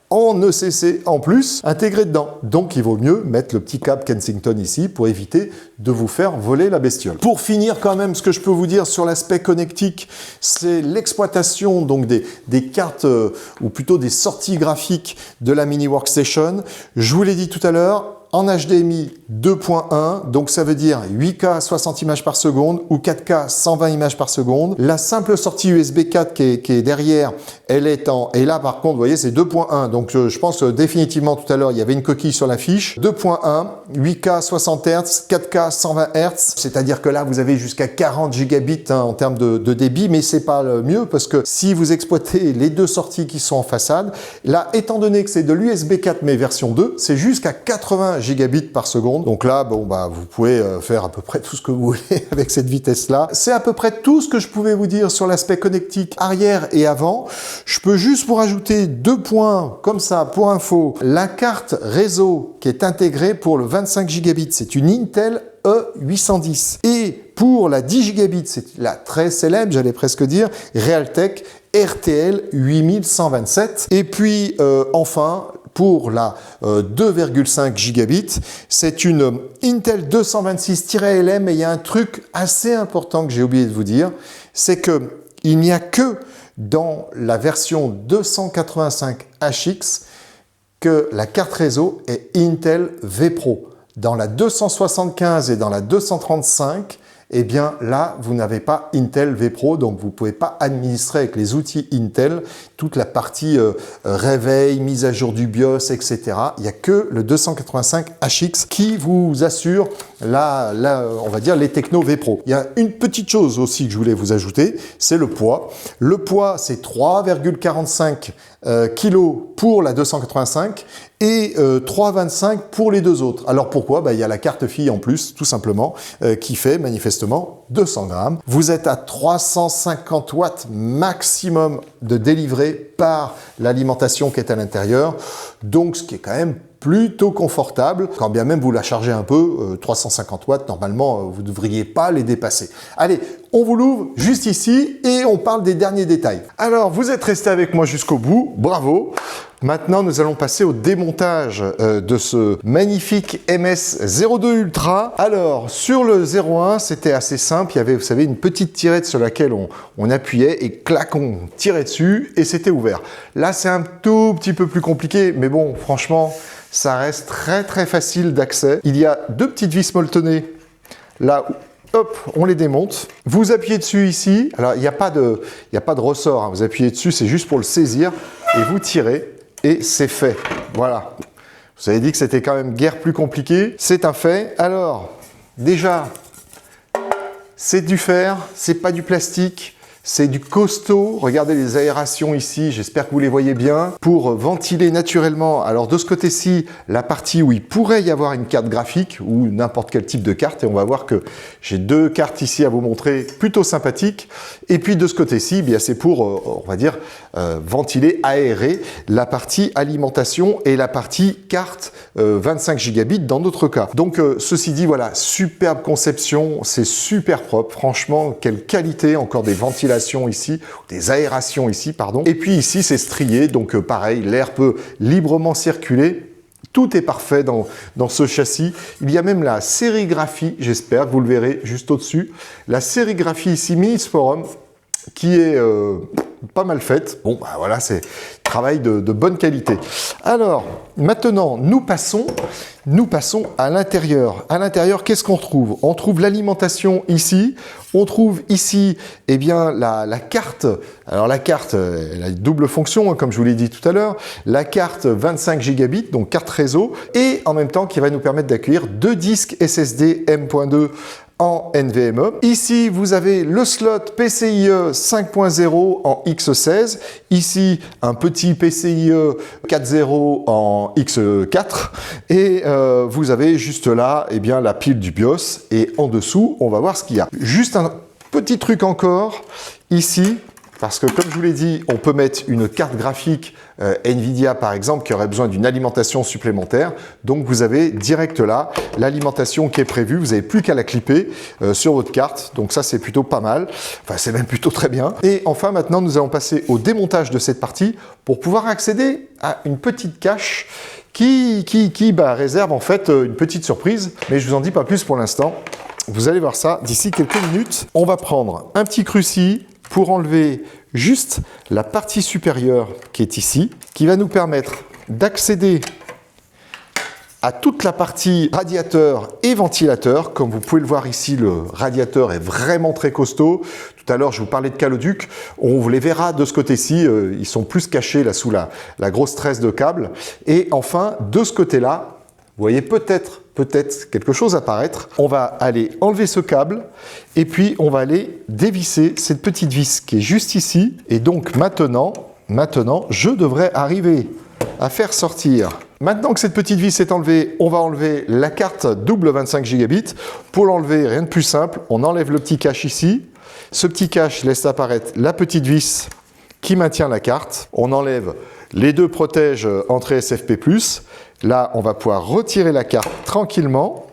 en ECC en plus intégré dedans. Donc il vaut mieux mettre le petit câble Kensington ici pour éviter de vous faire voler la bestiole. Pour finir quand même, ce que je peux vous dire sur l'aspect connectique, c'est l'exploitation donc des cartes ou plutôt des sorties graphiques de la mini workstation. Je vous l'ai dit tout à l'heure, en HDMI 2.1, donc ça veut dire 8K 60 images par seconde ou 4K 120 images par seconde. La simple sortie USB 4 qui est derrière, elle est en... Et là par contre, vous voyez, c'est 2.1. Donc je pense définitivement tout à l'heure, il y avait une coquille sur la fiche. 2.1, 8K 60 Hz, 4K 120 Hz. C'est-à-dire que là, vous avez jusqu'à 40 gigabits hein, en termes de débit, mais c'est pas le mieux parce que si vous exploitez les deux sorties qui sont en façade, là, étant donné que c'est de l'USB 4 mais version 2, c'est jusqu'à 80 gigabits par seconde. Donc là, bon, bah, vous pouvez faire à peu près tout ce que vous voulez avec cette vitesse-là. C'est à peu près tout ce que je pouvais vous dire sur l'aspect connectique arrière et avant. Je peux juste vous rajouter 2 points comme ça pour info. La carte réseau qui est intégrée pour le 25 gigabits, c'est une Intel E810. Et pour la 10 gigabits, c'est la très célèbre, j'allais presque dire, Realtek RTL 8127. Et puis, enfin, pour la 2,5 gigabits, c'est une Intel 226-LM et il y a un truc assez important que j'ai oublié de vous dire, c'est que il n'y a que dans la version 285HX que la carte réseau est Intel vPro. Dans la 275 et dans la 235, eh bien là, vous n'avez pas Intel vPro, donc vous ne pouvez pas administrer avec les outils Intel toute la partie réveil, mise à jour du BIOS, etc. Il n'y a que le 285HX qui vous assure on va dire les Techno V Pro. Il y a une petite chose aussi que je voulais vous ajouter, c'est le poids. Le poids, c'est 3,45 kg pour la 285 et 3,25 pour les deux autres. Alors pourquoi? Il y a la carte fille en plus, tout simplement, qui fait manifestement 200 grammes. Vous êtes à 350 watts maximum de délivré par l'alimentation qui est à l'intérieur, donc ce qui est quand même plutôt confortable. Quand bien même vous la chargez un peu, 350 watts, normalement, vous ne devriez pas les dépasser. Allez, on vous l'ouvre juste ici et on parle des derniers détails. Alors, vous êtes resté avec moi jusqu'au bout, bravo. Maintenant, nous allons passer au démontage de ce magnifique MS02 Ultra. Alors, sur le 01, c'était assez simple. Il y avait, vous savez, une petite tirette sur laquelle on appuyait et clac, on tirait dessus et c'était ouvert. Là, c'est un tout petit peu plus compliqué, mais bon, franchement, ça reste très facile d'accès. Il y a deux petites vis molletonnées là où, hop, on les démonte. Vous appuyez dessus ici. Alors, il n'y a pas de ressort, hein. Vous appuyez dessus, c'est juste pour le saisir et vous tirez. Et c'est fait. Voilà. Vous avez dit que c'était quand même guère plus compliqué. C'est un fait. Alors, déjà, c'est du fer, c'est pas du plastique. C'est du costaud. Regardez les aérations ici, j'espère que vous les voyez bien. Pour ventiler naturellement, alors de ce côté-ci, la partie où il pourrait y avoir une carte graphique ou n'importe quel type de carte. Et on va voir que j'ai deux cartes ici à vous montrer, plutôt sympathiques. Et puis de ce côté-ci, bien c'est pour, on va dire, ventiler, aérer la partie alimentation et la partie carte 25 gigabits dans notre cas. Donc ceci dit, voilà, superbe conception, c'est super propre. Franchement, quelle qualité, encore des ventilations ici, des aérations ici, pardon. Et puis ici, c'est strié, donc pareil, l'air peut librement circuler. Tout est parfait dans ce châssis. Il y a même la sérigraphie, j'espère que vous le verrez juste au-dessus. La sérigraphie ici, Minisforum, qui est pas mal faite. Bon, voilà, c'est travail de bonne qualité. Alors, maintenant, nous passons à l'intérieur. À l'intérieur, qu'est-ce qu'on trouve? On trouve l'alimentation ici. On trouve ici, eh bien, la carte. Alors, la carte, elle a une double fonction, hein, comme je vous l'ai dit tout à l'heure. La carte 25 gigabits, donc carte réseau, et en même temps, qui va nous permettre d'accueillir deux disques SSD M.2 en NVMe. Ici, vous avez le slot PCIe 5.0 en X16. Ici, un petit PCIe 4.0 en X4. Et vous avez juste là, eh bien, la pile du BIOS. Et en dessous, on va voir ce qu'il y a. Juste un petit truc encore, ici. Parce que, comme je vous l'ai dit, on peut mettre une carte graphique NVIDIA, par exemple, qui aurait besoin d'une alimentation supplémentaire. Donc, vous avez direct là l'alimentation qui est prévue. Vous n'avez plus qu'à la clipper sur votre carte. Donc, ça, c'est plutôt pas mal. Enfin, c'est même plutôt très bien. Et enfin, maintenant, nous allons passer au démontage de cette partie pour pouvoir accéder à une petite cache qui réserve en fait une petite surprise. Mais je ne vous en dis pas plus pour l'instant. Vous allez voir ça d'ici quelques minutes. On va prendre un petit cruci pour enlever juste la partie supérieure qui est ici, qui va nous permettre d'accéder à toute la partie radiateur et ventilateur. Comme vous pouvez le voir ici, le radiateur est vraiment très costaud. Tout à l'heure, je vous parlais de caloduc. On vous les verra de ce côté-ci. Ils sont plus cachés là sous la grosse tresse de câble. Et enfin, de ce côté-là, vous voyez peut-être quelque chose apparaître. On va aller enlever ce câble et puis on va aller dévisser cette petite vis qui est juste ici. Et donc maintenant, je devrais arriver à faire sortir. Maintenant que cette petite vis est enlevée, on va enlever la carte double 25 gigabits. Pour l'enlever, rien de plus simple, on enlève le petit cache ici. Ce petit cache laisse apparaître la petite vis qui maintient la carte. On enlève les deux protèges entrée SFP+. Là, on va pouvoir retirer la carte tranquillement.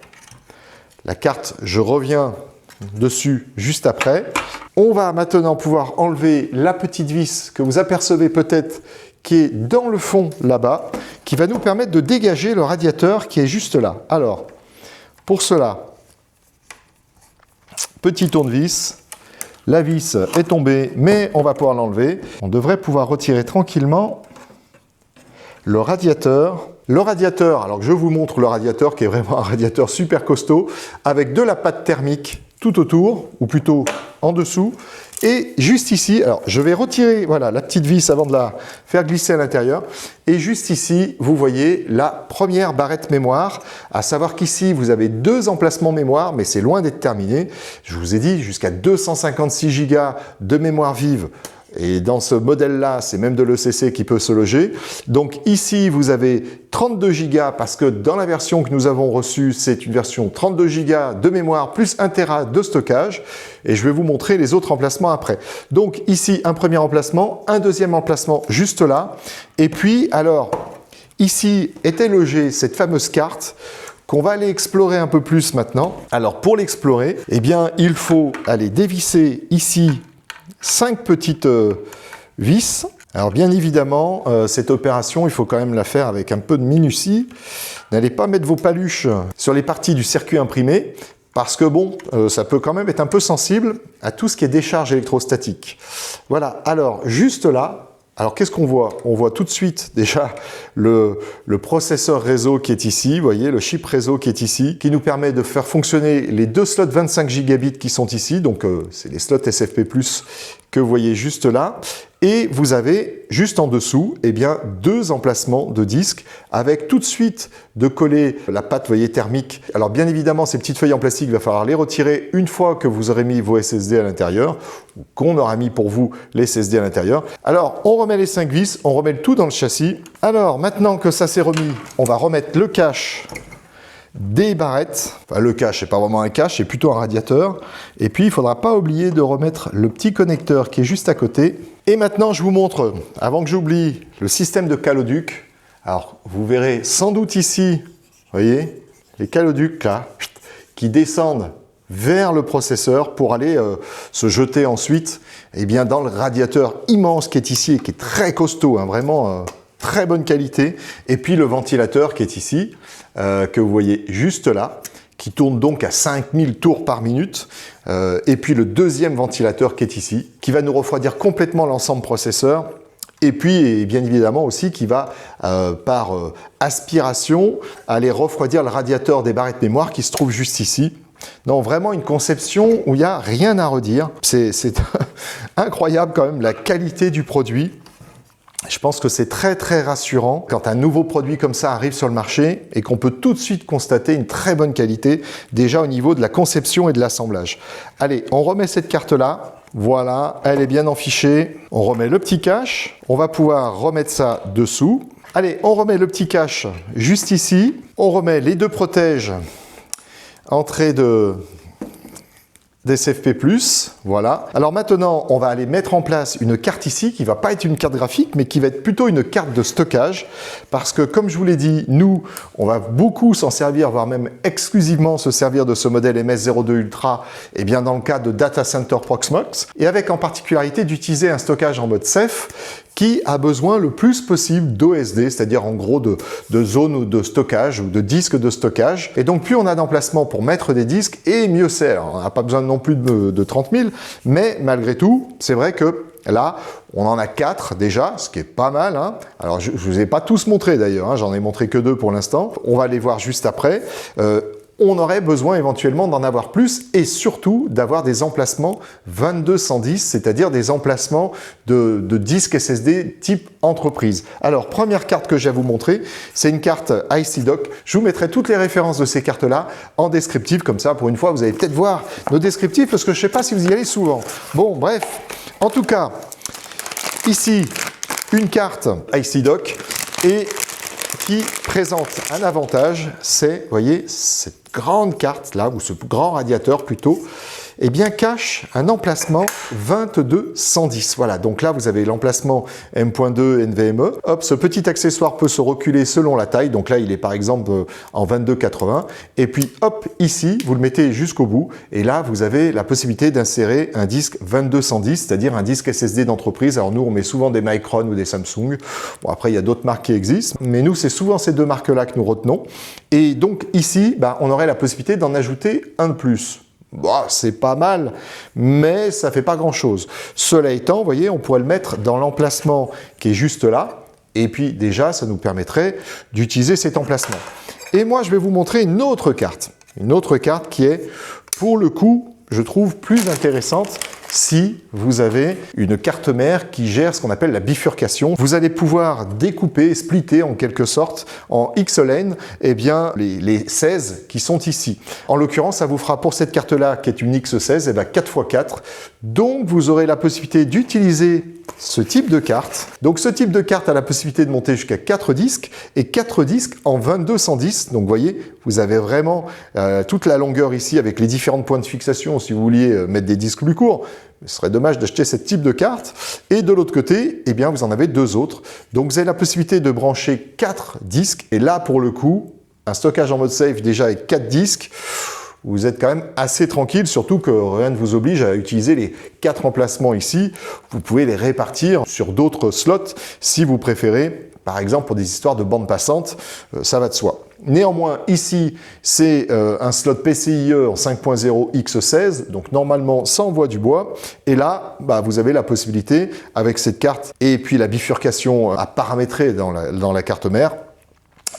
La carte, je reviens dessus juste après. On va maintenant pouvoir enlever la petite vis que vous apercevez peut-être qui est dans le fond là-bas, qui va nous permettre de dégager le radiateur qui est juste là. Alors, pour cela, petit tournevis. La vis est tombée, mais on va pouvoir l'enlever. On devrait pouvoir retirer tranquillement le radiateur. Le radiateur, alors que je vous montre le radiateur qui est vraiment un radiateur super costaud avec de la pâte thermique tout autour, ou plutôt en dessous. Et juste ici, alors je vais retirer voilà, la petite vis avant de la faire glisser à l'intérieur. Et juste ici, vous voyez la première barrette mémoire. À savoir qu'ici, vous avez 2 emplacements mémoire, mais c'est loin d'être terminé. Je vous ai dit, jusqu'à 256 Go de mémoire vive. Et dans ce modèle-là, c'est même de l'ECC qui peut se loger. Donc ici, vous avez 32 Go parce que dans la version que nous avons reçue, c'est une version 32 Go de mémoire plus 1 Tera de stockage. Et je vais vous montrer les autres emplacements après. Donc ici, un premier emplacement, un deuxième emplacement juste là. Et puis, alors, ici était logée cette fameuse carte qu'on va aller explorer un peu plus maintenant. Alors pour l'explorer, eh bien, il faut aller dévisser ici 5 petites vis. Alors bien évidemment, cette opération, il faut quand même la faire avec un peu de minutie. N'allez pas mettre vos paluches sur les parties du circuit imprimé, parce que bon, ça peut quand même être un peu sensible à tout ce qui est décharge électrostatique. Voilà, alors juste là, alors qu'est-ce qu'on voit? On voit tout de suite déjà le processeur réseau qui est ici, vous voyez, le chip réseau qui est ici, qui nous permet de faire fonctionner les 2 slots 25 gigabits qui sont ici, donc c'est les slots SFP+, que vous voyez juste là. Et vous avez juste en dessous, eh bien, 2 emplacements de disques avec tout de suite de coller la pâte, vous voyez, thermique. Alors bien évidemment, ces petites feuilles en plastique, il va falloir les retirer une fois que vous aurez mis vos SSD à l'intérieur, ou qu'on aura mis pour vous les SSD à l'intérieur. Alors, on remet les 5 vis, on remet le tout dans le châssis. Alors, maintenant que ça s'est remis, on va remettre le cache des barrettes. Enfin, le cache, c'est pas vraiment un cache, c'est plutôt un radiateur. Et puis, il ne faudra pas oublier de remettre le petit connecteur qui est juste à côté. Et maintenant, je vous montre, avant que j'oublie, le système de caloduc. Alors, vous verrez sans doute ici, vous voyez, les caloducs là, qui descendent vers le processeur pour aller se jeter ensuite eh bien, dans le radiateur immense qui est ici et qui est très costaud, hein, vraiment très bonne qualité. Et puis le ventilateur qui est ici, que vous voyez juste là, qui tourne donc à 5000 tours par minute. Et puis le deuxième ventilateur qui est ici, qui va nous refroidir complètement l'ensemble processeur. Et puis, bien évidemment aussi, qui va, par aspiration, aller refroidir le radiateur des barrettes mémoire qui se trouve juste ici. Non, vraiment une conception où il n'y a rien à redire. C'est incroyable quand même la qualité du produit. Je pense que c'est très très rassurant quand un nouveau produit comme ça arrive sur le marché et qu'on peut tout de suite constater une très bonne qualité déjà au niveau de la conception et de l'assemblage. Allez, on remet cette carte-là. Voilà, elle est bien enfichée. On remet le petit cache. On va pouvoir remettre ça dessous. Allez, on remet le petit cache juste ici. On remet les 2 protèges entrée d'SFP+, voilà. Alors maintenant, on va aller mettre en place une carte ici qui ne va pas être une carte graphique, mais qui va être plutôt une carte de stockage, parce que comme je vous l'ai dit, nous, on va beaucoup s'en servir, voire même exclusivement se servir de ce modèle MS02 Ultra, eh bien dans le cadre de Data Center Proxmox, et avec en particularité d'utiliser un stockage en mode Ceph, qui a besoin le plus possible d'OSD, c'est-à-dire en gros de zones de stockage ou de disques de stockage. Et donc plus on a d'emplacement pour mettre des disques, et mieux c'est. Alors, on n'a pas besoin non plus de 30 000, mais malgré tout, c'est vrai que là, on en a 4 déjà, ce qui est pas mal. Hein. Alors je ne vous ai pas tous montré d'ailleurs, hein, j'en ai montré que 2 pour l'instant. On va les voir juste après. On aurait besoin éventuellement d'en avoir plus et surtout d'avoir des emplacements 2210, c'est-à-dire des emplacements de disques SSD type entreprise. Alors, première carte que j'ai à vous montrer, c'est une carte ICDock. Je vous mettrai toutes les références de ces cartes-là en descriptif, comme ça, pour une fois, vous allez peut-être voir nos descriptifs, parce que je ne sais pas si vous y allez souvent. Bon, bref, en tout cas, ici, une carte ICDock et qui présente un avantage, c'est, vous voyez, cette grande carte là, ou ce grand radiateur plutôt, eh bien cache un emplacement 2210. Voilà, donc là vous avez l'emplacement M.2 NVMe. Hop, ce petit accessoire peut se reculer selon la taille. Donc là il est par exemple en 2280. Et puis hop, ici vous le mettez jusqu'au bout. Et là vous avez la possibilité d'insérer un disque 2210, c'est-à-dire un disque SSD d'entreprise. Alors nous on met souvent des Micron ou des Samsung. Bon après il y a d'autres marques qui existent. Mais nous c'est souvent ces 2 marques-là que nous retenons. Et donc ici, on aurait la possibilité d'en ajouter un de plus. Bon, c'est pas mal, mais ça fait pas grand-chose. Cela étant, vous voyez, on pourrait le mettre dans l'emplacement qui est juste là, et puis déjà, ça nous permettrait d'utiliser cet emplacement. Et moi, je vais vous montrer une autre carte qui est, pour le coup, je trouve, plus intéressante si vous avez une carte mère qui gère ce qu'on appelle la bifurcation. Vous allez pouvoir découper, splitter en quelque sorte en X lanes eh bien, les 16 qui sont ici. En l'occurrence, ça vous fera pour cette carte-là, qui est une X16, eh bien 4x4. Donc, vous aurez la possibilité d'utiliser ce type de carte. Donc, ce type de carte a la possibilité de monter jusqu'à 4 disques et 4 disques en 2210. Donc, vous voyez, vous avez vraiment toute la longueur ici avec les différents points de fixation si vous vouliez mettre des disques plus courts. Ce serait dommage d'acheter ce type de carte. Et de l'autre côté, eh bien, vous en avez deux autres. Donc, vous avez la possibilité de brancher 4 disques. Et là, pour le coup, un stockage en mode safe déjà avec 4 disques, vous êtes quand même assez tranquille, surtout que rien ne vous oblige à utiliser les 4 emplacements ici. Vous pouvez les répartir sur d'autres slots si vous préférez. Par exemple, pour des histoires de bande passante, ça va de soi. Néanmoins, ici, c'est un slot PCIe en 5.0 X16, donc normalement, ça envoie du bois. Et là, bah, vous avez la possibilité, avec cette carte et puis la bifurcation à paramétrer dans la carte mère,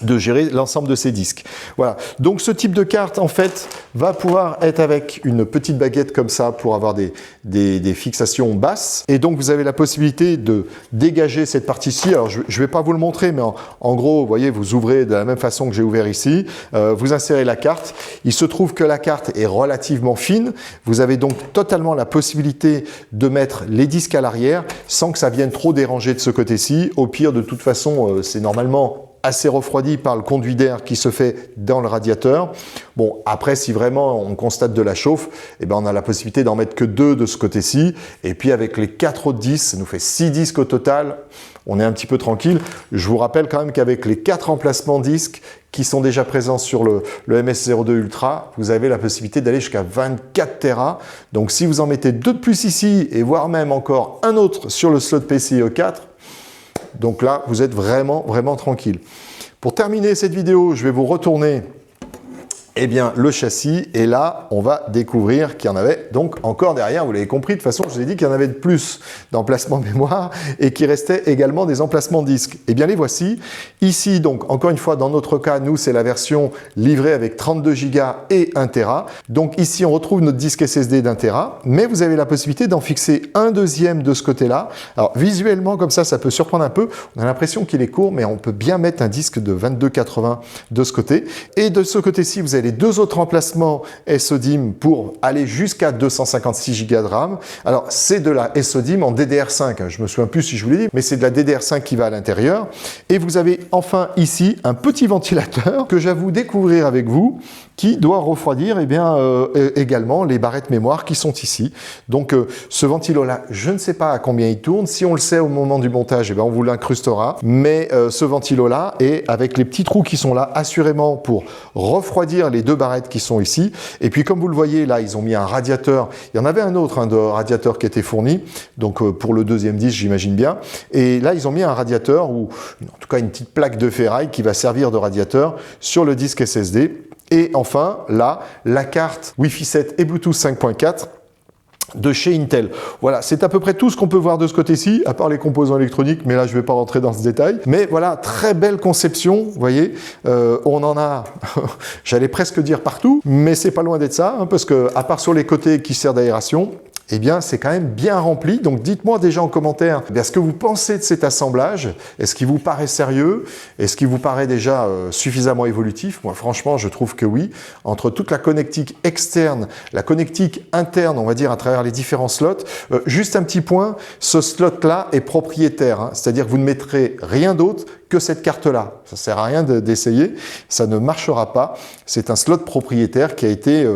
de gérer l'ensemble de ces disques. Voilà. Donc ce type de carte, en fait, va pouvoir être avec une petite baguette comme ça pour avoir des fixations basses. Et donc vous avez la possibilité de dégager cette partie-ci. Alors je ne vais pas vous le montrer, mais en gros, vous voyez, vous ouvrez de la même façon que j'ai ouvert ici. Vous insérez la carte. Il se trouve que la carte est relativement fine. Vous avez donc totalement la possibilité de mettre les disques à l'arrière sans que ça vienne trop déranger de ce côté-ci. Au pire, de toute façon, c'est normalement assez refroidi par le conduit d'air qui se fait dans le radiateur. Bon, après, si vraiment on constate de la chauffe, eh ben, on a la possibilité d'en mettre que 2 de ce côté-ci. Et puis avec les 4 autres disques, ça nous fait 6 disques au total. On est un petit peu tranquille. Je vous rappelle quand même qu'avec les 4 emplacements disques qui sont déjà présents sur le MS02 Ultra, vous avez la possibilité d'aller jusqu'à 24 Tera. Donc si vous en mettez 2 de plus ici, et voire même encore un autre sur le slot PCIe 4, donc là, vous êtes vraiment, vraiment tranquille. Pour terminer cette vidéo, je vais vous retourner eh bien, le châssis. Et là, on va découvrir qu'il y en avait donc encore derrière. Vous l'avez compris, de toute façon, je vous ai dit qu'il y en avait de plus d'emplacements mémoire et qu'il restait également des emplacements disques. Eh bien, les voici. Ici, donc, encore une fois, dans notre cas, nous, c'est la version livrée avec 32 Go et 1 Tera. Donc ici, on retrouve notre disque SSD d'1 Tera, mais vous avez la possibilité d'en fixer un deuxième de ce côté-là. Alors, visuellement, comme ça peut surprendre un peu. On a l'impression qu'il est court, mais on peut bien mettre un disque de 2280 de ce côté. Et de ce côté-ci, vous avez les 2 autres emplacements SODIMM pour aller jusqu'à 256 Go de RAM. Alors, c'est de la SODIMM en DDR5. Je me souviens plus si je vous l'ai dit, mais c'est de la DDR5 qui va à l'intérieur. Et vous avez enfin ici un petit ventilateur que j'avoue découvrir avec vous, qui doit refroidir eh bien, également les barrettes mémoire qui sont ici. Donc ce ventilo-là, je ne sais pas à combien il tourne. Si on le sait au moment du montage, eh bien, on vous l'incrustera. Mais ce ventilo-là, et avec les petits trous qui sont là, assurément pour refroidir les 2 barrettes qui sont ici. Et puis comme vous le voyez, là, ils ont mis un radiateur. Il y en avait un autre de radiateur qui était fourni, donc pour le deuxième disque, j'imagine bien. Et là, ils ont mis un radiateur, ou en tout cas une petite plaque de ferraille qui va servir de radiateur sur le disque SSD. Et enfin, là, la carte Wi-Fi 7 et Bluetooth 5.4 de chez Intel. Voilà, c'est à peu près tout ce qu'on peut voir de ce côté-ci, à part les composants électroniques, mais là, je ne vais pas rentrer dans ce détail. Mais voilà, très belle conception, vous voyez. On en a, j'allais presque dire partout, mais c'est pas loin d'être ça, hein, parce que à part sur les côtés qui servent d'aération, eh bien, c'est quand même bien rempli. Donc, dites-moi déjà en commentaire ce que vous pensez de cet assemblage. Est-ce qu'il vous paraît sérieux? Est-ce qu'il vous paraît déjà suffisamment évolutif? Moi, franchement, je trouve que oui. Entre toute la connectique externe, la connectique interne, on va dire, à travers les différents slots, juste un petit point, ce slot-là est propriétaire. Hein, c'est-à-dire que vous ne mettrez rien d'autre que cette carte-là. Ça ne sert à rien d'essayer, ça ne marchera pas. C'est un slot propriétaire qui a été,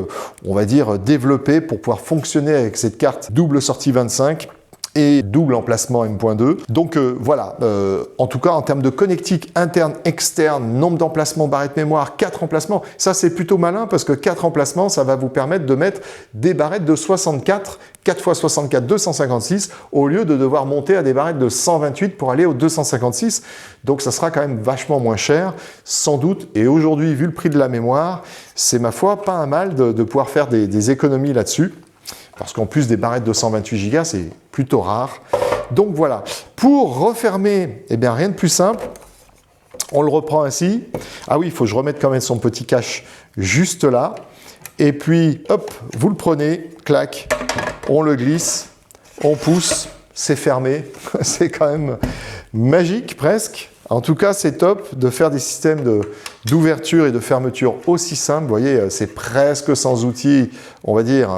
on va dire, développé pour pouvoir fonctionner avec cette carte double sortie 25 et double emplacement M.2. Donc voilà, en tout cas en termes de connectique interne, externe, nombre d'emplacements, barrettes mémoire, 4 emplacements, ça c'est plutôt malin parce que 4 emplacements, ça va vous permettre de mettre des barrettes de 64, 4 x 64, 256, au lieu de devoir monter à des barrettes de 128 pour aller au 256. Donc ça sera quand même vachement moins cher, sans doute. Et aujourd'hui, vu le prix de la mémoire, c'est ma foi pas un mal de pouvoir faire des économies là-dessus. Parce qu'en plus des barrettes de 128 Go, c'est plutôt rare. Donc voilà, pour refermer, eh bien rien de plus simple. On le reprend ainsi. Ah oui, il faut que je remette quand même son petit cache juste là. Et puis, hop, vous le prenez, clac, on le glisse, on pousse, c'est fermé. C'est quand même magique presque. En tout cas, c'est top de faire des systèmes d'ouverture et de fermeture aussi simples. Vous voyez, c'est presque sans outils, on va dire,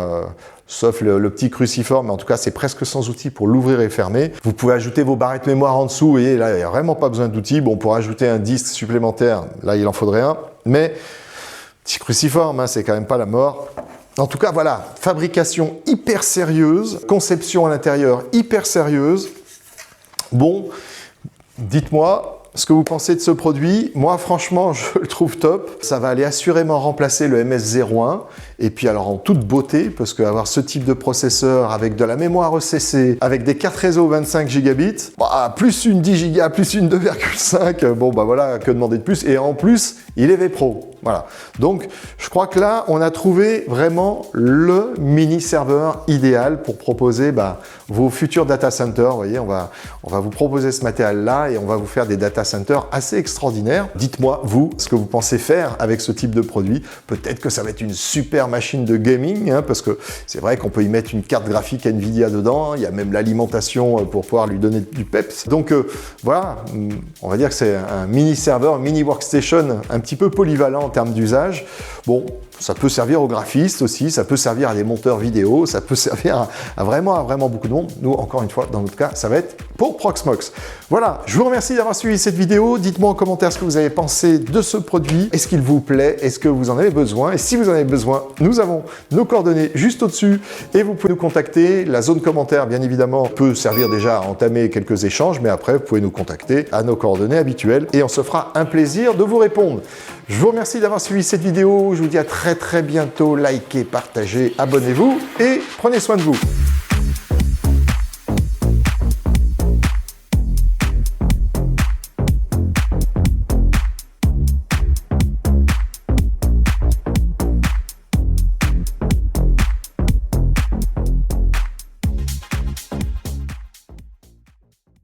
sauf le petit cruciforme, mais en tout cas, c'est presque sans outils pour l'ouvrir et fermer. Vous pouvez ajouter vos barrettes mémoire en dessous, et là, il n'y a vraiment pas besoin d'outils. Bon, pour ajouter un disque supplémentaire, là, il en faudrait un, mais petit cruciforme, hein, c'est quand même pas la mort. En tout cas, voilà, fabrication hyper sérieuse, conception à l'intérieur hyper sérieuse. Bon, dites-moi ce que vous pensez de ce produit. Moi, franchement, je le trouve top. Ça va aller assurément remplacer le MS-01. Et puis alors en toute beauté, parce qu'avoir ce type de processeur avec de la mémoire ECC, avec des cartes réseau 25 gigabits, bah, plus une 10 Go, plus une 2,5, bon bah voilà, que demander de plus. Et en plus, il est V-Pro. Voilà. Donc, je crois que là, on a trouvé vraiment le mini serveur idéal pour proposer vos futurs data centers. Vous voyez, on va vous proposer ce matériel-là et on va vous faire des data centers assez extraordinaires. Dites-moi, vous, ce que vous pensez faire avec ce type de produit. Peut-être que ça va être une super machine de gaming, hein, parce que c'est vrai qu'on peut y mettre une carte graphique Nvidia dedans. Il y a même l'alimentation pour pouvoir lui donner du peps. Donc, voilà, on va dire que c'est un mini serveur, un mini workstation un petit peu polyvalent en termes d'usage. Bon, ça peut servir aux graphistes aussi, ça peut servir à des monteurs vidéo, ça peut servir à vraiment beaucoup de monde. Nous, encore une fois, dans notre cas, ça va être pour Proxmox. Voilà, je vous remercie d'avoir suivi cette vidéo. Dites-moi en commentaire ce que vous avez pensé de ce produit. Est-ce qu'il vous plaît? Est-ce que vous en avez besoin? Et si vous en avez besoin, nous avons nos coordonnées juste au-dessus et vous pouvez nous contacter. La zone commentaire, bien évidemment, peut servir déjà à entamer quelques échanges, mais après, vous pouvez nous contacter à nos coordonnées habituelles et on se fera un plaisir de vous répondre. Je vous remercie d'avoir suivi cette vidéo. Je vous dis à très bientôt. Likez, partagez, abonnez-vous et prenez soin de vous.